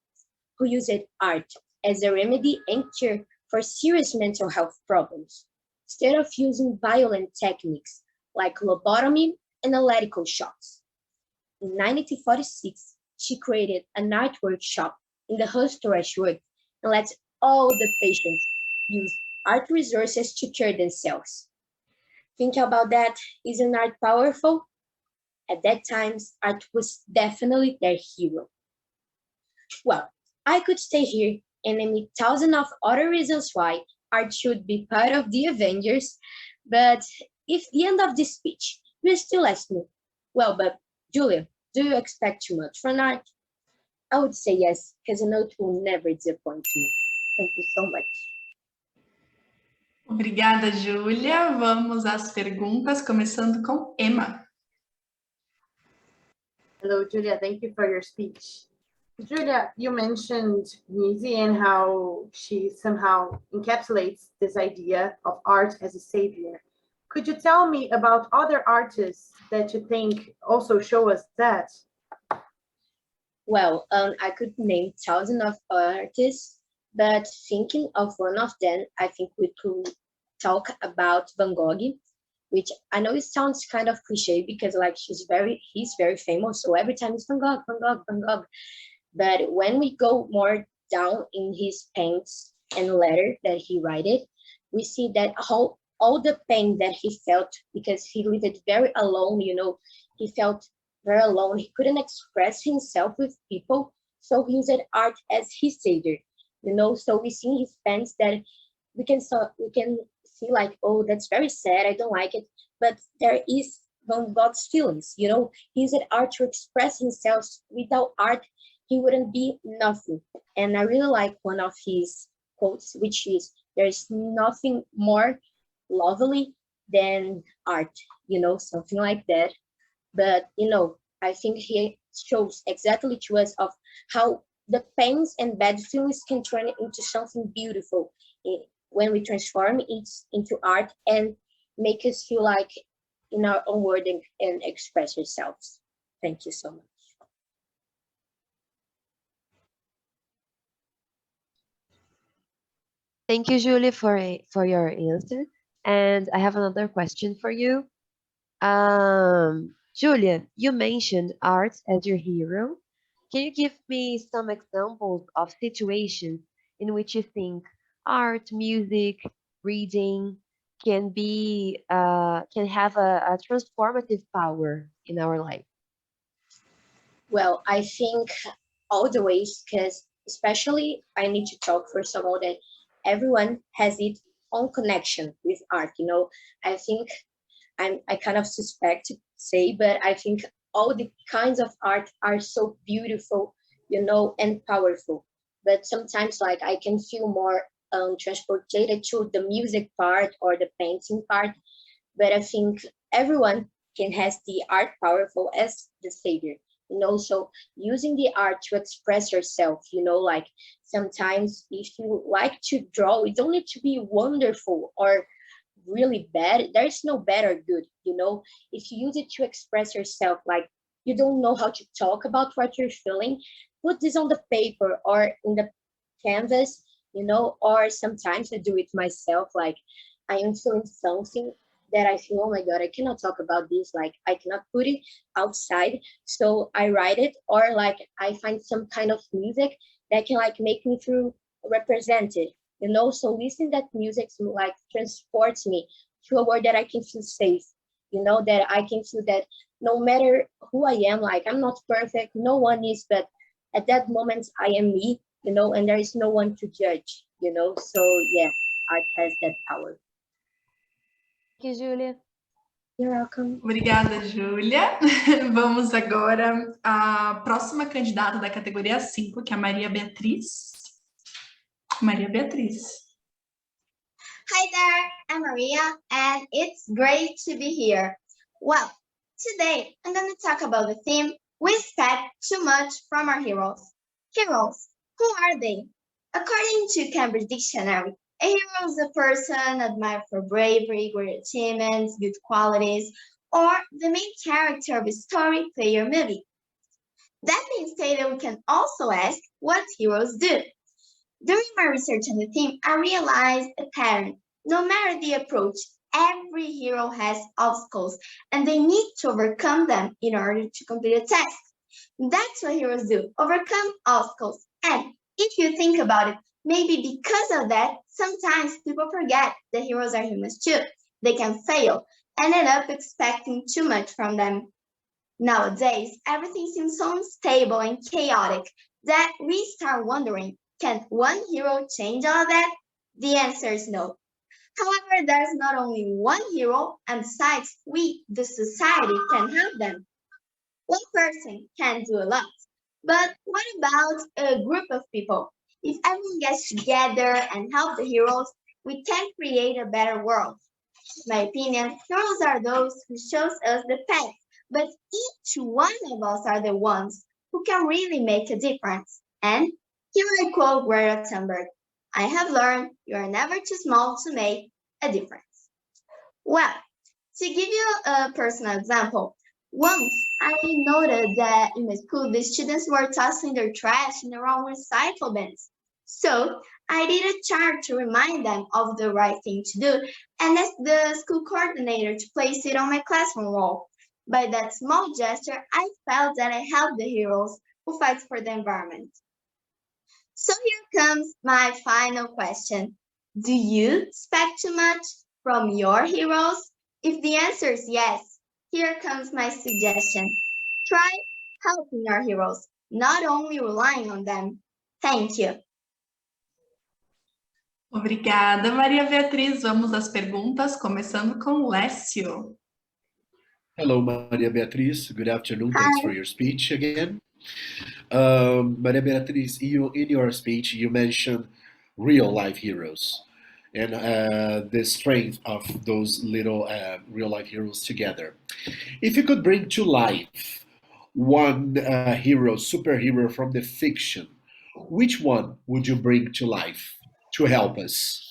who used art as a remedy and cure for serious mental health problems, instead of using violent techniques like lobotomy and electrical shocks. In 1946, she created an art workshop in the hospital she worked and let all the patients use art resources to cure themselves. Think about that. Isn't art powerful? At that time, art was definitely their hero. Well, I could stay here and name thousands of other reasons why art should be part of the Avengers, but if the end of this speech, you still ask me, well, but Julia, do you expect too much from art? I would say yes, because I know it will never disappoint me. Thank you so much. Obrigada, Júlia. Vamos às perguntas, começando com Emma. Hello, Julia. Thank you for your speech. Julia, you mentioned Nisi and how she somehow encapsulates this idea of art as a savior. Could you tell me about other artists that you think also show us that? Well, I could name thousands of artists, but thinking of one of them, I think we could talk about Van Gogh, which I know it sounds kind of cliche because like he's very famous. So every time it's Van Gogh, Van Gogh, Van Gogh. But when we go more down in his paints and letter that he wrote, we see that all the pain that he felt because he lived very alone, he felt very alone. He couldn't express himself with people. So he used art as his savior, so we see in his paintings that we can see like, oh, that's very sad. I don't like it. But there is Van Gogh's feelings, he used art to express himself. Without art, he wouldn't be nothing. And I really like one of his quotes, which is, there's nothing more lovely than art, something like that. But, I think he shows exactly to us of how the pains and bad feelings can turn into something beautiful when we transform it into art and make us feel like in our own word and express ourselves. Thank you so much. Thank you, Julie, for your answer. And I have another question for you. Julia, you mentioned art as your hero. Can you give me some examples of situations in which you think art, music, reading can have a transformative power in our life? Well, I think all the ways, because especially I need to talk for someone that everyone has its own connection with art. I think I kind of suspect to say, but I think all the kinds of art are so beautiful, and powerful. But sometimes like I can feel more transported to the music part or the painting part. But I think everyone can has the art powerful as the savior. So using the art to express yourself, like sometimes if you like to draw, it don't need to be wonderful or really bad. There's no bad or good, if you use it to express yourself, like you don't know how to talk about what you're feeling, put this on the paper or in the canvas, or sometimes I do it myself, like I am feeling something that I feel, oh my God, I cannot talk about this. Like I cannot put it outside. So I write it, or like I find some kind of music that can like make me feel represented, you know? So listening that music like transports me to a world that I can feel safe, you know, that I can feel that no matter who I am, like I'm not perfect, no one is, but at that moment I am me, you know, and there is no one to judge, you know? So yeah, art has that power. Thank you, Julia. You're welcome. Obrigada, Júlia. Vamos agora à próxima candidata da categoria 5, que é a Maria Beatriz. Maria Beatriz. Hi there, I'm Maria, and it's great to be here. Well, today I'm going to talk about the theme, we expect too much from our heroes. Heroes, who are they? According to Cambridge Dictionary, a hero is a person admired for bravery, great achievements, good qualities, or the main character of a story, play, or movie. That being stated, we can also ask what heroes do. During my research on the theme, I realized a pattern. No matter the approach, every hero has obstacles, and they need to overcome them in order to complete a task. That's what heroes do, overcome obstacles. And if you think about it, maybe because of that, sometimes people forget that heroes are humans too. They can fail and end up expecting too much from them. Nowadays, everything seems so unstable and chaotic that we start wondering, can one hero change all of that? The answer is no. However, there's not only one hero, and besides, we, the society, can help them. One person can do a lot. But what about a group of people? If everyone gets together and help the heroes, we can create a better world. In my opinion, heroes are those who shows us the path, but each one of us are the ones who can really make a difference. And here I quote Greta Thunberg, I have learned you are never too small to make a difference. Well, to give you a personal example, once I noted that in my school, the students were tossing their trash in the wrong recycle bins. So I did a chart to remind them of the right thing to do and asked the school coordinator to place it on my classroom wall. By that small gesture, I felt that I helped the heroes who fight for the environment. So here comes my final question. Do you expect too much from your heroes? If the answer is yes, here comes my suggestion. Try helping our heroes, not only relying on them. Thank you. Obrigada, Maria Beatriz. Vamos às perguntas, começando com Lécio. Hello, Maria Beatriz. Good afternoon. Hi. Thanks for your speech again. Maria Beatriz, in your speech, you mentioned real life heroes and the strength of those little real life heroes together. If you could bring to life one hero, superhero from the fiction, which one would you bring to life to help us?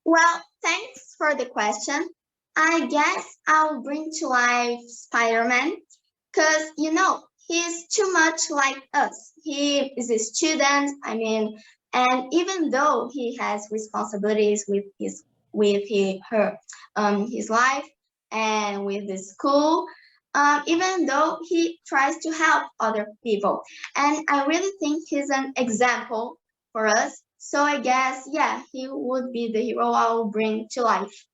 Well, thanks for the question. I guess I'll bring to life Spider-Man because, you know, he's too much like us. He is a student, and even though he has responsibilities with his life and with the school, even though he tries to help other people. And I really think he's an example for us. So I guess, yeah, he would be the hero I will bring to life.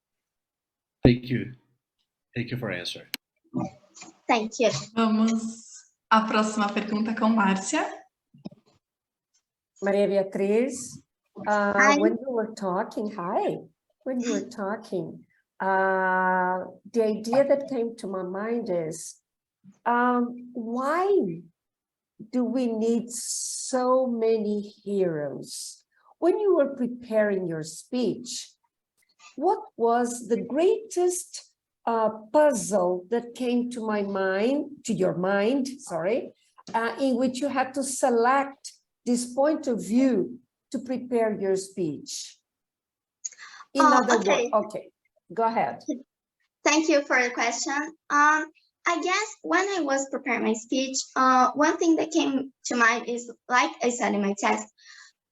Thank you. Thank you for answering. Thank you. Vamos à próxima pergunta com Márcia. Maria Beatriz, Hi. when you were talking, the idea that came to my mind is, why do we need so many heroes? When you were preparing your speech, what was the greatest puzzle that came to your mind, in which you had to select this point of view to prepare your speech? In other words, okay, go ahead. Thank you for the question. I guess when I was preparing my speech, one thing that came to mind is, like I said in my text,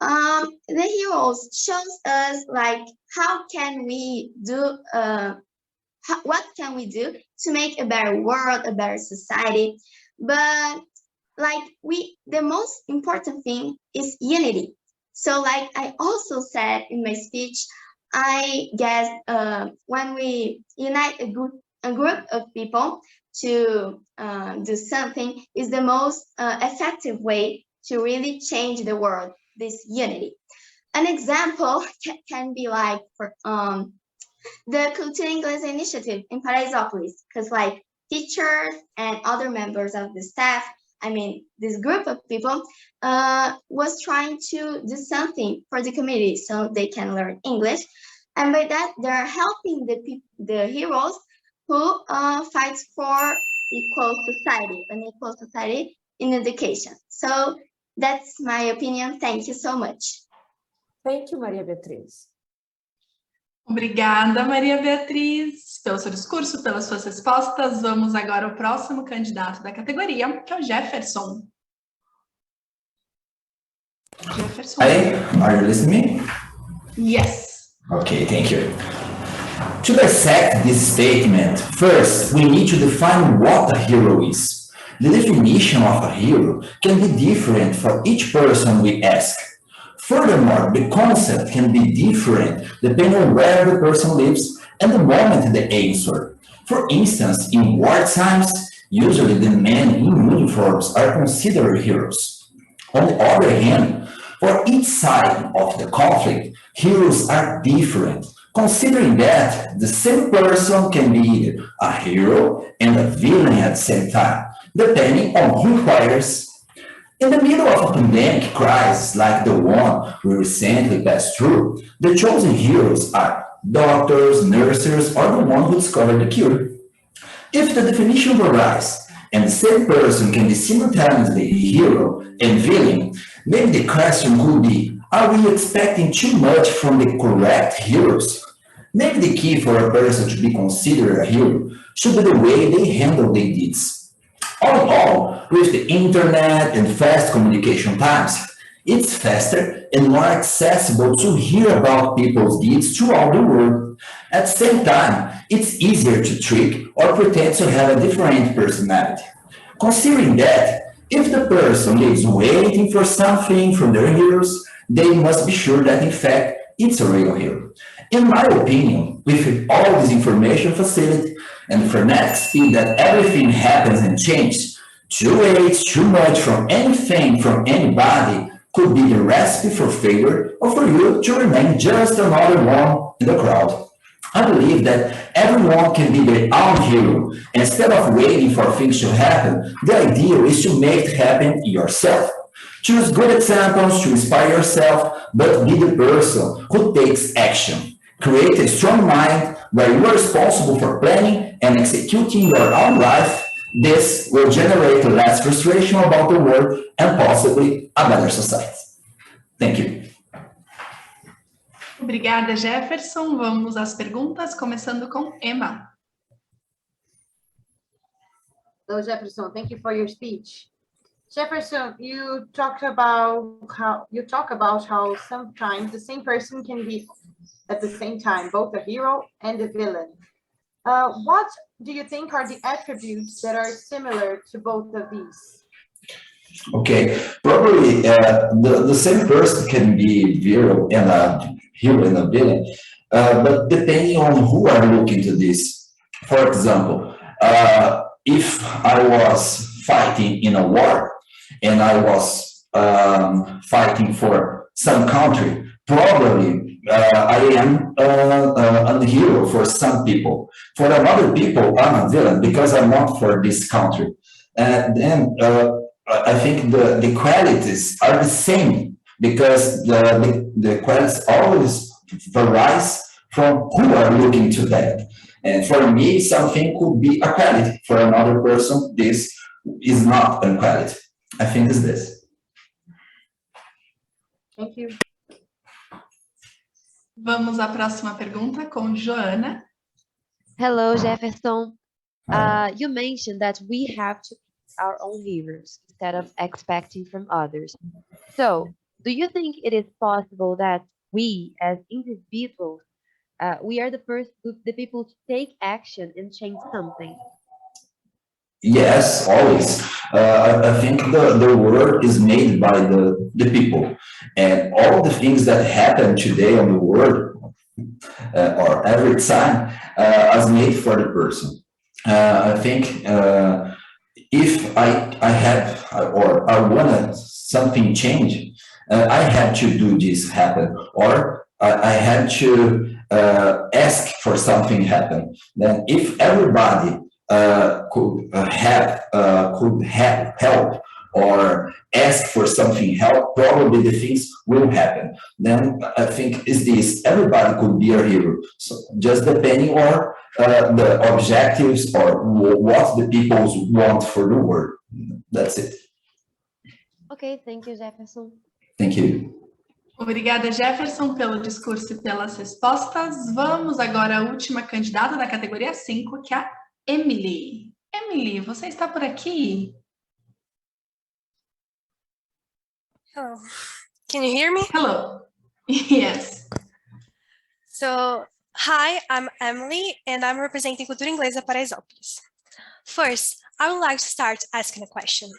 the heroes shows us like how can we do what can we do to make a better world, a better society? But like the most important thing is unity. So like I also said in my speech, I guess when we unite a group of people to do something is the most effective way to really change the world, this unity. An example can be like for the Cultura Inglesa initiative in Paraisópolis, because like teachers and other members of the staff, I mean, this group of people was trying to do something for the community so they can learn English. And by that, they're helping the heroes who fights for an equal society in education. So that's my opinion. Thank you so much. Thank you, Maria Beatriz. Obrigada, Maria Beatriz, pelo seu discurso, pelas suas respostas. Vamos agora ao próximo candidato da categoria, que é o Jefferson. Jefferson. Hi, are you listening? Yes. Okay, thank you. To dissect this statement, first, we need to define what a hero is. The definition of a hero can be different for each person we ask. Furthermore, the concept can be different depending on where the person lives and the moment they answer. For instance, in war times, usually the men in uniforms are considered heroes. On the other hand, for each side of the conflict, heroes are different, considering that the same person can be either a hero and a villain at the same time, depending on who requires. In the middle of a pandemic crisis like the one we recently passed through, the chosen heroes are doctors, nurses, or the one who discovered the cure. If the definition varies, and the same person can be simultaneously hero and villain, maybe the question could be, are we expecting too much from the correct heroes? Maybe the key for a person to be considered a hero should be the way they handle their deeds. All in all, with the internet and fast communication times, it's faster and more accessible to hear about people's deeds throughout the world. At the same time, it's easier to trick or pretend to have a different personality. Considering that, if the person is waiting for something from their heroes, they must be sure that in fact it's a real hero. In my opinion, with all this information facility and the frenetic speed that everything happens and changes, to wait too much from anything from anybody could be the recipe for failure or for you to remain just another one in the crowd. I believe that everyone can be their own hero. Instead of waiting for things to happen, the idea is to make it happen yourself. Choose good examples to inspire yourself, but be the person who takes action. Create a strong mind where you are responsible for planning and executing your own life. This will generate less frustration about the world and possibly a better society. Thank you. Obrigada, Jefferson. Vamos às perguntas, começando com Emma. Hello, Jefferson. Thank you for your speech. Jefferson, you talk about how sometimes the same person can be at the same time both a hero and a villain. What do you think are the attributes that are similar to both of these? Okay, probably the same person can be hero and a villain, but depending on who are looking to this. For example, if I was fighting in a war and I was fighting for some country, probably I am a hero for some people. For other people, I'm a villain because I'm not for this country. And then I think the qualities are the same because the qualities always varies from who are looking to that. And for me, something could be a quality. For another person, this is not a quality. I think it's this. Thank you. Vamos à próxima pergunta com Joana. Hello, Jefferson. You mentioned that we have to be our own heroes instead of expecting from others. So, do you think it is possible that we, as individuals, We are the people to take action and change something. Yes, always. I think the world is made by the people, and all the things that happen today on the world or every time is made for the person. I think if I have or I want something change, I had to do this happen, or I had to ask for something happen. Then if everybody could have help or ask for something help, probably the things will happen. Then I think is this, everybody could be a hero. So just depending on the objectives or what the people want for the world. That's it. Okay, thank you, Jefferson. Thank you. Obrigada, Jefferson, pelo discurso e pelas respostas. Vamos agora à última candidata da categoria 5, que é a Emily. Emily, você está por aqui? Hello. Can you hear me? Hello. Yes. So, hi, I'm Emily, and I'm representing Cultura Inglesa Paraisópolis. First, I would like to start asking a question.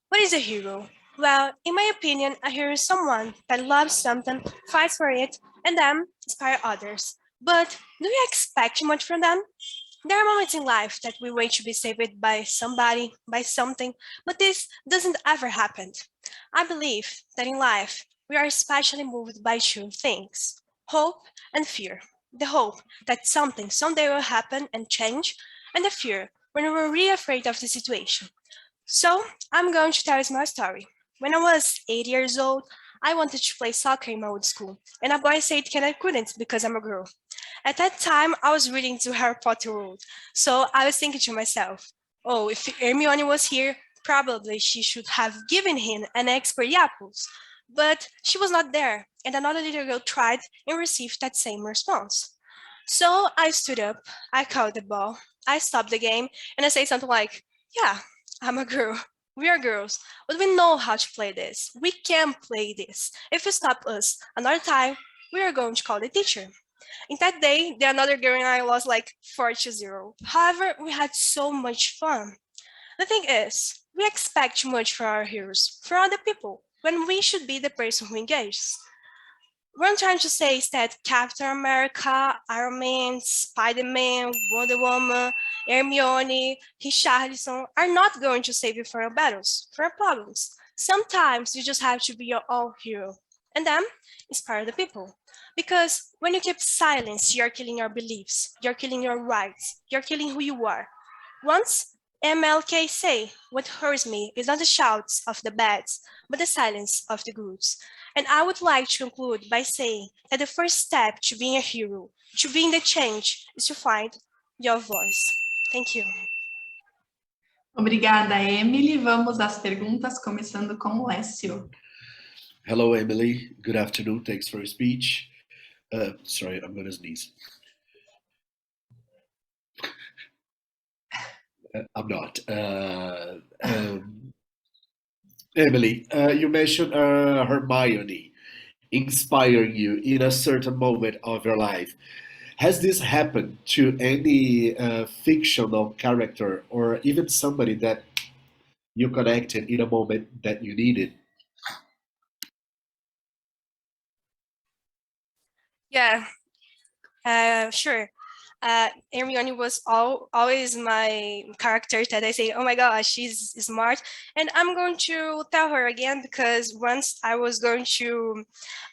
What is a hero? Well, in my opinion, a hero is someone that loves something, fights for it, and then inspires others. But do we expect too much from them? There are moments in life that we wait to be saved by somebody, by something, but this doesn't ever happen. I believe that in life, we are especially moved by two things, hope and fear. The hope that something someday will happen and change, and the fear when we're really afraid of the situation. So, I'm going to tell you my story. When I was 8 years old, I wanted to play soccer in my old school, and a boy said I couldn't because I'm a girl. At that time, I was reading into Harry Potter world, so I was thinking to myself, oh, if Hermione was here, probably she should have given him an expert apples. But she was not there, and another little girl tried and received that same response. So I stood up, I caught the ball, I stopped the game, and I said something like, yeah, I'm a girl. We are girls, but we know how to play this. We can play this. If you stop us another time, we are going to call the teacher. In that day, the another girl and I lost like 4-0. However, we had so much fun. The thing is, we expect too much from our heroes, from other people, when we should be the person who engages. What I'm trying to say is that Captain America, Iron Man, Spider-Man, Wonder Woman, Hermione, Richarlison are not going to save you from your battles, from your problems. Sometimes you just have to be your own hero. And then, inspire the people. Because when you keep silence, you're killing your beliefs, you're killing your rights, you're killing who you are. Once MLK say, what hurts me is not the shouts of the bads, but the silence of the goods. And I would like to conclude by saying that the first step to being a hero, to being the change, is to find your voice. Thank you. Obrigada, Emily. Vamos às perguntas, começando com o Lécio. Hello, Emily. Good afternoon. Thanks for your speech. Sorry, I'm going to sneeze. I'm not. Emily, you mentioned Hermione inspiring you in a certain moment of your life. Has this happened to any fictional character or even somebody that you connected in a moment that you needed? Yeah, sure. Hermione was always my character that I say, oh my gosh, she's smart. And I'm going to tell her again because once I was going to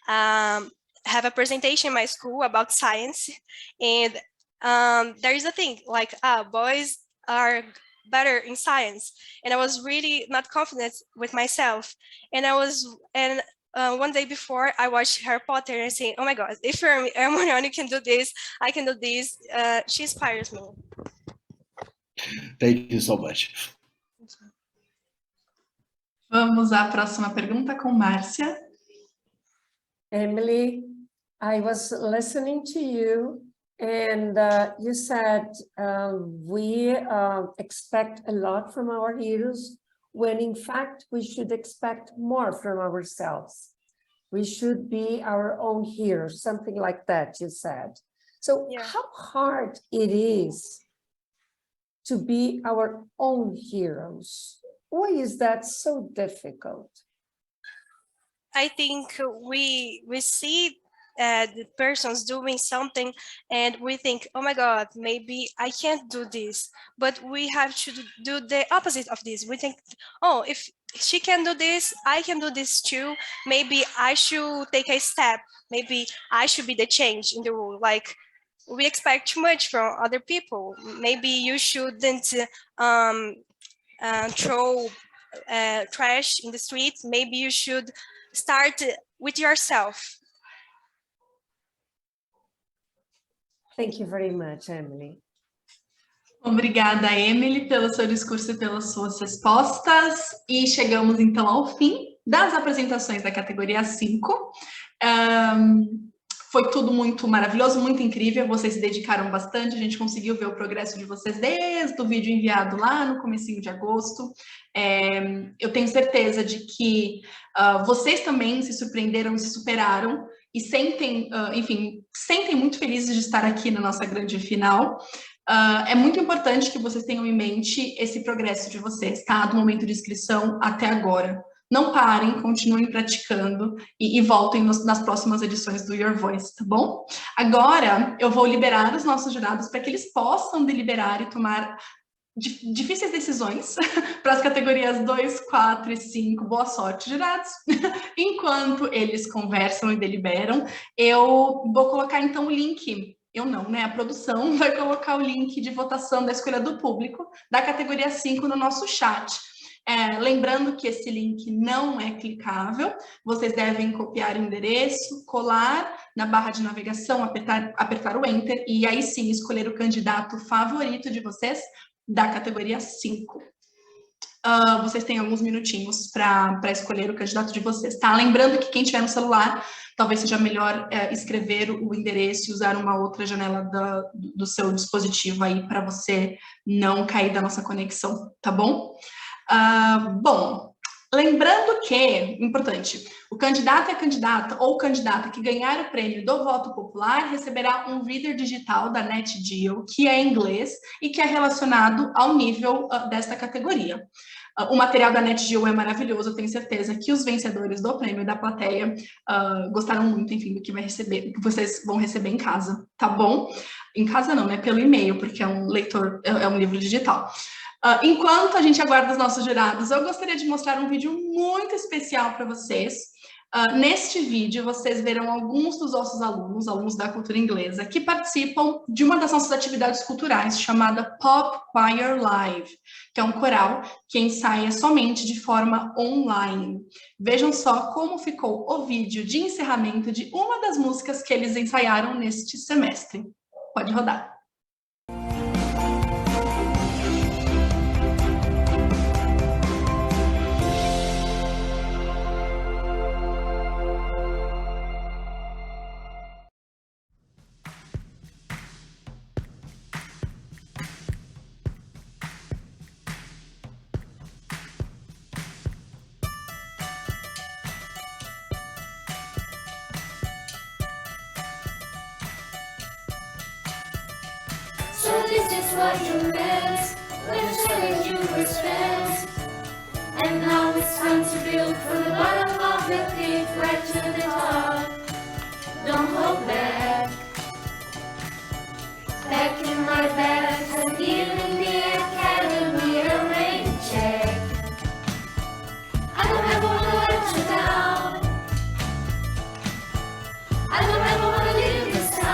have a presentation in my school about science. And there is a thing like, boys are better in science. And I was really not confident with myself. And one day before I watched Harry Potter and I say, oh my God, if Hermione can do this, I can do this. She inspires me. Thank you so much. Vamos à próxima pergunta com Márcia. Emily, I was listening to you and you said we expect a lot from our heroes when in fact we should expect more from ourselves. We should be our own heroes, something like that you said. So Yeah. how hard it is to be our own heroes? Why is that so difficult? I think we see the persons doing something and we think, oh my God, maybe I can't do this, but we have to do the opposite of this. We think, oh, if she can do this, I can do this too. Maybe I should take a step. Maybe I should be the change in the world. Like, we expect too much from other people. Maybe you shouldn't throw trash in the street. Maybe you should start with yourself. Thank you very much, Emily. Obrigada, Emily, pelo seu discurso e pelas suas respostas. E chegamos, então, ao fim das apresentações da categoria 5. Foi tudo muito maravilhoso, muito incrível, vocês se dedicaram bastante, a gente conseguiu ver o progresso de vocês desde o vídeo enviado lá no comecinho de agosto. Eu tenho certeza de que vocês também se surpreenderam e se superaram e sentem, sentem muito felizes de estar aqui na nossa grande final. É muito importante que vocês tenham em mente esse progresso de vocês, tá? Do momento de inscrição até agora. Não parem, continuem praticando e voltem nas próximas edições do Your Voice, tá bom? Agora, eu vou liberar os nossos jurados para que eles possam deliberar e tomar difíceis decisões para as categorias 2, 4 e 5. Boa sorte, jurados! Enquanto eles conversam e deliberam, eu vou colocar, então, o link. Eu não, né? A produção vai colocar o link de votação da escolha do público da categoria 5 no nosso chat. Lembrando que esse link não é clicável, vocês devem copiar o endereço, colar na barra de navegação, apertar o Enter e aí sim escolher o candidato favorito de vocês da categoria 5. Vocês têm alguns minutinhos para escolher o candidato de vocês, tá? Lembrando que quem tiver no celular, talvez seja melhor escrever o endereço e usar uma outra janela do seu dispositivo aí para você não cair da nossa conexão, tá bom? Bom, lembrando que, importante, o candidato e a candidata ou candidata que ganhar o prêmio do voto popular receberá um reader digital da NetGeo, que é em inglês e que é relacionado ao nível desta categoria. O material da NetGeo é maravilhoso, eu tenho certeza que os vencedores do prêmio da plateia gostaram muito, enfim, do que vai receber, que vocês vão receber em casa, tá bom? Em casa não, né? Pelo e-mail, porque é um leitor, é um livro digital. Enquanto a gente aguarda os nossos jurados, eu gostaria de mostrar um vídeo muito especial para vocês. Neste vídeo, vocês verão alguns dos nossos alunos da Cultura Inglesa, que participam de uma das nossas atividades culturais, chamada Pop Choir Live, que é um coral que ensaia somente de forma online. Vejam só como ficou o vídeo de encerramento de uma das músicas que eles ensaiaram neste semestre. Pode rodar. So this is what you meant when you said you were spent. And now it's time to build from the bottom of the pit right to the top. Don't hold back. Packing my bags and giving the academy a rain check. I don't ever wanna let you down. I don't ever wanna leave this town.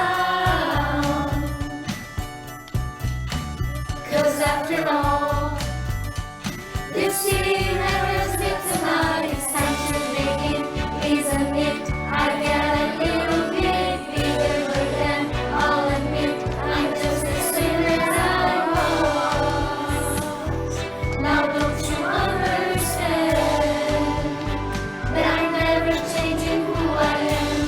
'Cause after all, this city never sleeps tonight. It's time to begin, isn't it? I get a little bit bigger than I'll admit. I'm just as same as I was. Now don't you understand that I'm never changing who I am?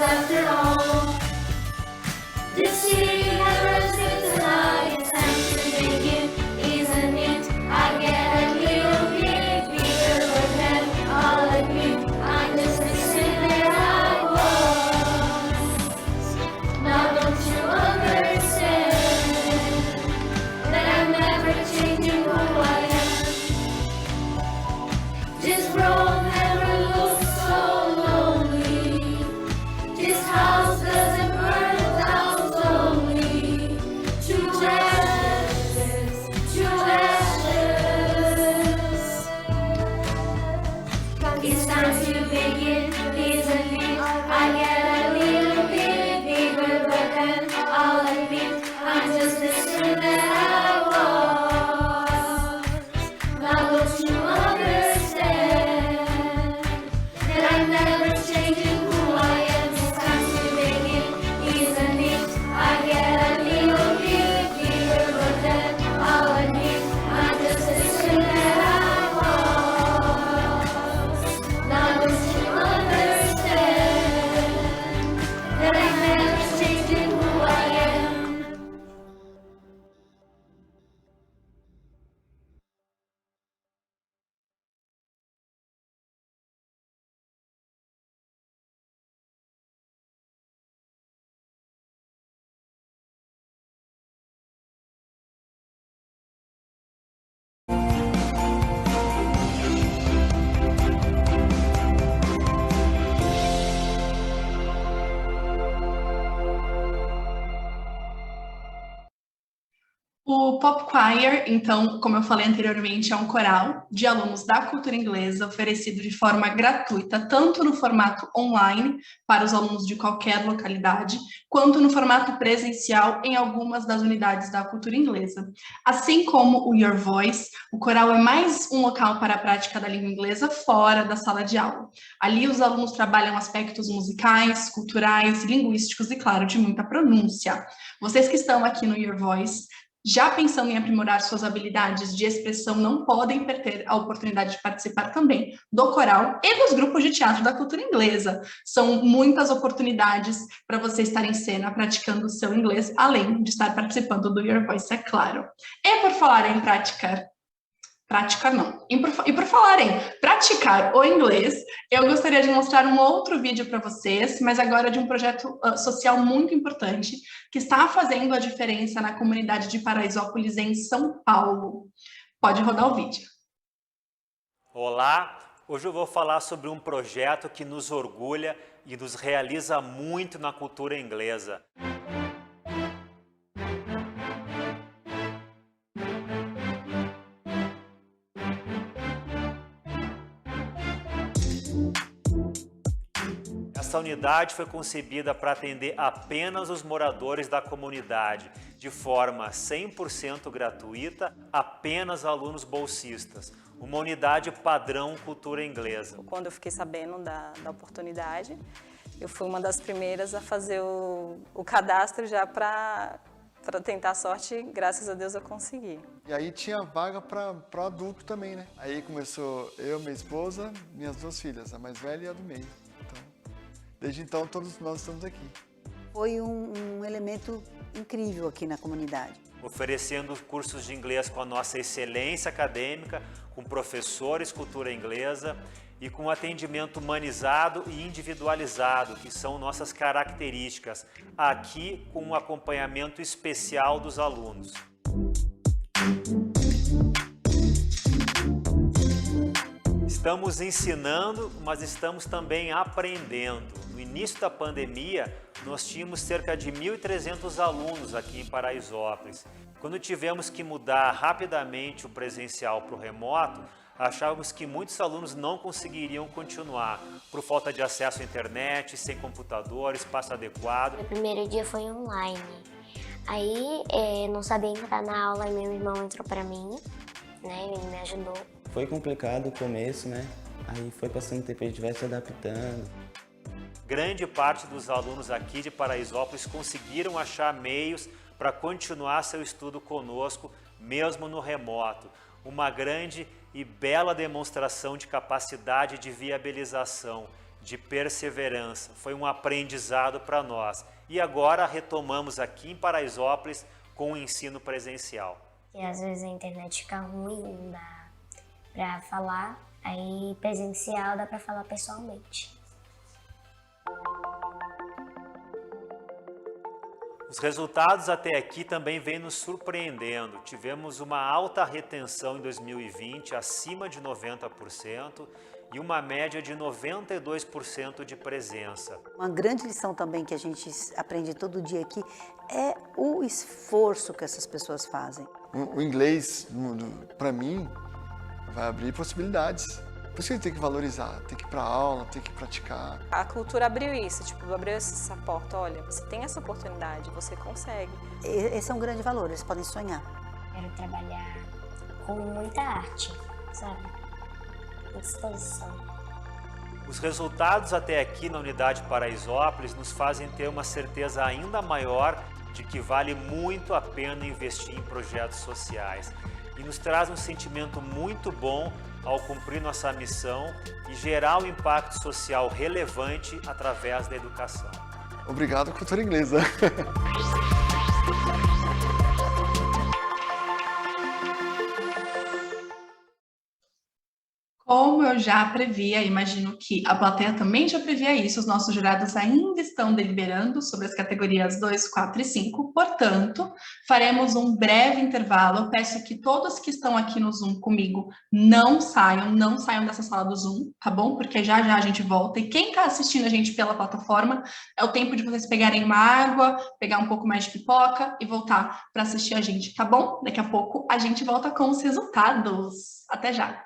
after all. This city never sleeps tonight. It's time to make it, isn't it? I get a little bit bigger, but then I'll admit I'm just the same that I was. Now don't you understand that I'm never changing who I am? This road never looks so lonely. This house doesn't burn down slowly. To ashes, to ashes. It's time to begin, isn't it? I get a little bit bigger, but then I'll admit I'm just the same that I was. Now don't you understand that I'm never changing who I am? It's time to begin, isn't it? I get a little bit bigger, but then I'll admit I'm just the same that I was. Now don't you understand that I'm never changing who I am? O Pop Choir, então, como eu falei anteriormente, é um coral de alunos da cultura inglesa oferecido de forma gratuita, tanto no formato online, para os alunos de qualquer localidade, quanto no formato presencial em algumas das unidades da cultura inglesa. Assim como o Your Voice, o coral é mais um local para a prática da língua inglesa fora da sala de aula. Ali os alunos trabalham aspectos musicais, culturais, linguísticos e, claro, de muita pronúncia. Vocês que estão aqui no Your Voice, já pensando em aprimorar suas habilidades de expressão, não podem perder a oportunidade de participar também do coral e dos grupos de teatro da cultura inglesa. São muitas oportunidades para você estar em cena praticando o seu inglês, além de estar participando do Your Voice, é claro. E por falar em praticar o inglês, eu gostaria de mostrar um outro vídeo para vocês, mas agora de um projeto social muito importante, que está fazendo a diferença na comunidade de Paraisópolis, em São Paulo. Pode rodar o vídeo. Olá, hoje eu vou falar sobre um projeto que nos orgulha e nos realiza muito na cultura inglesa. Essa unidade foi concebida para atender apenas os moradores da comunidade, de forma 100% gratuita, apenas alunos bolsistas. Uma unidade padrão cultura inglesa. Quando eu fiquei sabendo da oportunidade, eu fui uma das primeiras a fazer o cadastro já para tentar a sorte, graças a Deus eu consegui. E aí tinha vaga para adulto também, né? Aí começou eu, minha esposa, minhas duas filhas, a mais velha e a do meio. Desde então, todos nós estamos aqui. Foi um elemento incrível aqui na comunidade. Oferecendo cursos de inglês com a nossa excelência acadêmica, com professores cultura inglesa e com atendimento humanizado e individualizado, que são nossas características, aqui com um acompanhamento especial dos alunos. Estamos ensinando, mas estamos também aprendendo. No início da pandemia, nós tínhamos cerca de 1.300 alunos aqui em Paraisópolis. Quando tivemos que mudar rapidamente o presencial para o remoto, achávamos que muitos alunos não conseguiriam continuar, por falta de acesso à internet, sem computador, espaço adequado. O primeiro dia foi online. Aí, não sabia entrar na aula e meu irmão entrou para mim, né? Ele me ajudou. Foi complicado o começo, né? Aí foi passando o tempo, a gente vai se adaptando. Grande parte dos alunos aqui de Paraisópolis conseguiram achar meios para continuar seu estudo conosco, mesmo no remoto. Uma grande e bela demonstração de capacidade de viabilização. de perseverança, foi um aprendizado para nós. E agora retomamos aqui em Paraisópolis com o ensino presencial. E às vezes a internet fica ruim, não dá para falar, aí presencial dá para falar pessoalmente. Os resultados até aqui também vêm nos surpreendendo. Tivemos uma alta retenção em 2020, acima de 90%, e uma média de 92% de presença. Uma grande lição também que a gente aprende todo dia aqui é o esforço que essas pessoas fazem. O inglês, para mim, vai abrir possibilidades. Por isso que tem que valorizar, tem que ir para aula, tem que praticar. A cultura abriu isso, tipo, abriu essa porta, olha, você tem essa oportunidade, você consegue. Esse é um grande valor, eles podem sonhar. Quero trabalhar com muita arte, sabe? Disposição. Os resultados até aqui na unidade Paraisópolis nos fazem ter uma certeza ainda maior de que vale muito a pena investir em projetos sociais e nos traz um sentimento muito bom ao cumprir nossa missão e gerar um impacto social relevante através da educação. Obrigado, Cultura Inglesa. Como eu já previa, imagino que a plateia também já previa isso, os nossos jurados ainda estão deliberando sobre as categorias 2, 4 e 5, portanto, faremos um breve intervalo. Eu peço que todos que estão aqui no Zoom comigo não saiam dessa sala do Zoom, tá bom? Porque já já a gente volta, e quem está assistindo a gente pela plataforma, é o tempo de vocês pegarem uma água, pegar um pouco mais de pipoca e voltar para assistir a gente, tá bom? Daqui a pouco a gente volta com os resultados. Até já!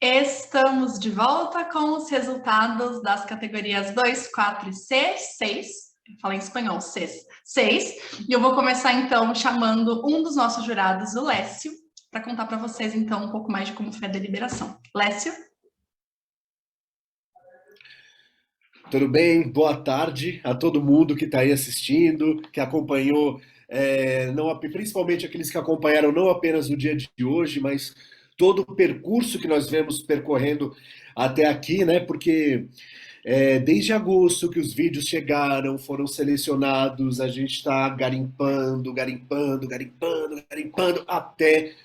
Estamos de volta com os resultados das categorias 2, 4 e 6. Eu falei em espanhol, 6. E eu vou começar, então, chamando um dos nossos jurados, o Lécio, para contar para vocês, então, um pouco mais de como foi a deliberação. Lécio? Tudo bem? Boa tarde a todo mundo que está aí assistindo, que acompanhou, principalmente aqueles que acompanharam não apenas o dia de hoje, mas todo o percurso que nós vemos percorrendo até aqui, né? Porque desde agosto que os vídeos chegaram, foram selecionados, a gente está garimpando, até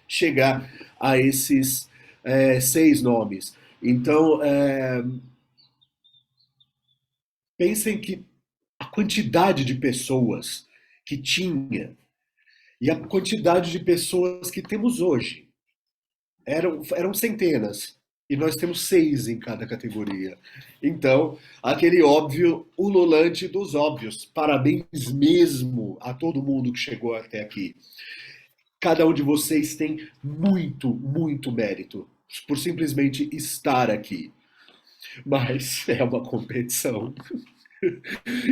chegar a esses 6 nomes. Então, pensem que a quantidade de pessoas que tinha e a quantidade de pessoas que temos hoje eram centenas. E nós temos 6 em cada categoria. Então, aquele óbvio ululante dos óbvios. Parabéns mesmo a todo mundo que chegou até aqui. Cada um de vocês tem muito, muito mérito por simplesmente estar aqui. Mas é uma competição.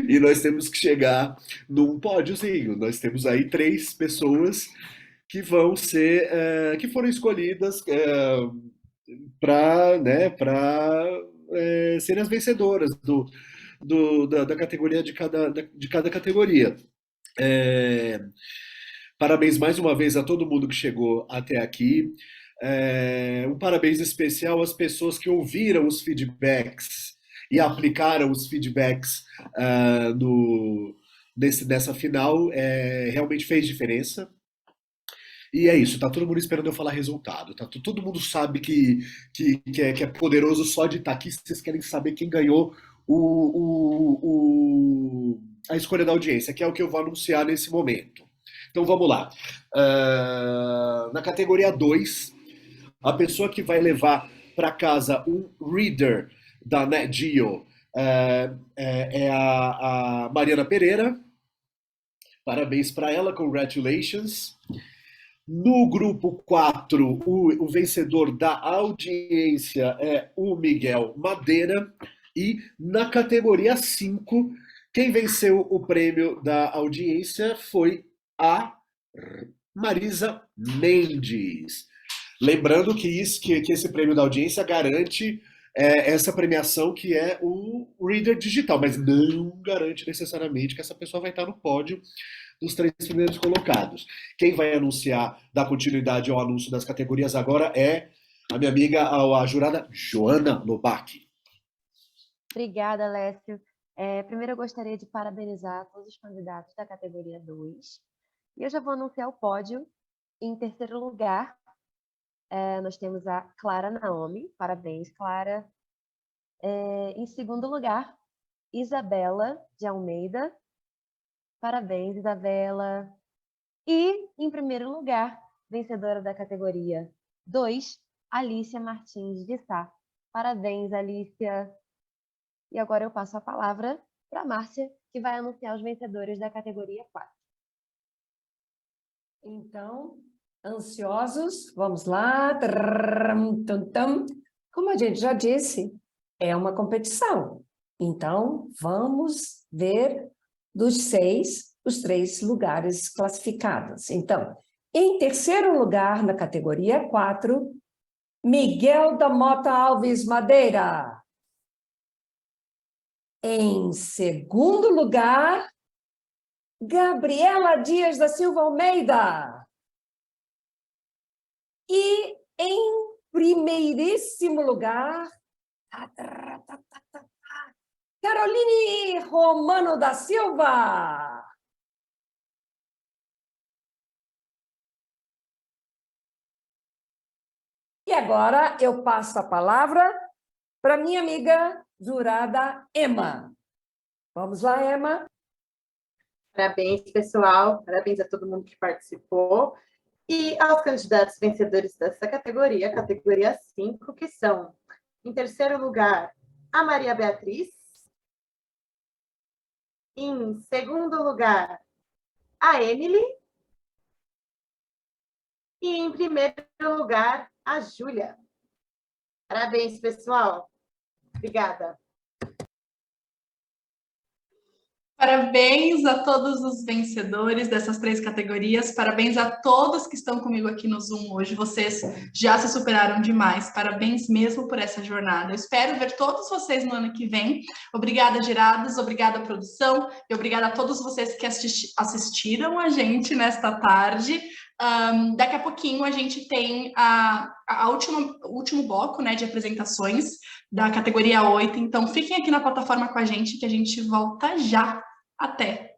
E nós temos que chegar num pódiozinho. Nós temos aí 3 pessoas que vão ser, que foram escolhidas para serem as vencedoras da categoria de cada categoria. Parabéns mais uma vez a todo mundo que chegou até aqui. Um parabéns especial às pessoas que ouviram os feedbacks e aplicaram os feedbacks nessa final. Realmente fez diferença. E é isso, tá todo mundo esperando eu falar resultado. Todo mundo sabe que é poderoso só de estar aqui. Vocês querem saber quem ganhou a escolha da audiência, que é o que eu vou anunciar nesse momento. Então vamos lá. Na categoria 2, a pessoa que vai levar para casa um reader da NetGeo é a Mariana Pereira. Parabéns para ela, congratulations. No grupo 4, o vencedor da audiência é o Miguel Madeira. E na categoria 5, quem venceu o prêmio da audiência foi a Marisa Mendes. Lembrando que esse prêmio da audiência garante essa premiação que é o Reader Digital, mas não garante necessariamente que essa pessoa vai estar no pódio dos 3 primeiros colocados. Quem vai anunciar, dar continuidade ao anúncio das categorias agora é a minha amiga, a jurada Joana Lobac. Obrigada, Lécio. Primeiro eu gostaria de parabenizar todos os candidatos da categoria 2. E eu já vou anunciar o pódio. Em terceiro lugar, nós temos a Clara Naomi. Parabéns, Clara. Em segundo lugar, Isabela de Almeida. Parabéns, Isabela. E, em primeiro lugar, vencedora da categoria 2, Alicia Martins de Sá. Parabéns, Alicia. E agora eu passo a palavra para a Márcia, que vai anunciar os vencedores da categoria 4. Então, ansiosos? Vamos lá. Como a gente já disse, é uma competição. Então, vamos ver dos 6, os 3 lugares classificados. Então, em terceiro lugar, na categoria 4, Miguel da Mota Alves Madeira. Em segundo lugar, Gabriela Dias da Silva Almeida. E em primeiríssimo lugar, Caroline Romano da Silva. E agora eu passo a palavra para minha amiga jurada Emma. Vamos lá, Emma. Parabéns, pessoal. Parabéns a todo mundo que participou. E aos candidatos vencedores dessa categoria, categoria 5, que são, em terceiro lugar, a Maria Beatriz. Em segundo lugar, a Emily. E em primeiro lugar, a Júlia. Parabéns, pessoal. Obrigada. Parabéns a todos os vencedores dessas 3 categorias, parabéns a todos que estão comigo aqui no Zoom hoje, vocês já se superaram demais, parabéns mesmo por essa jornada. Eu espero ver todos vocês no ano que vem. Obrigada, jurados, obrigada, produção, e obrigada a todos vocês que assistiram a gente nesta tarde. Daqui a pouquinho a gente tem o último bloco, né, de apresentações da categoria 8, então fiquem aqui na plataforma com a gente que a gente volta já. Até!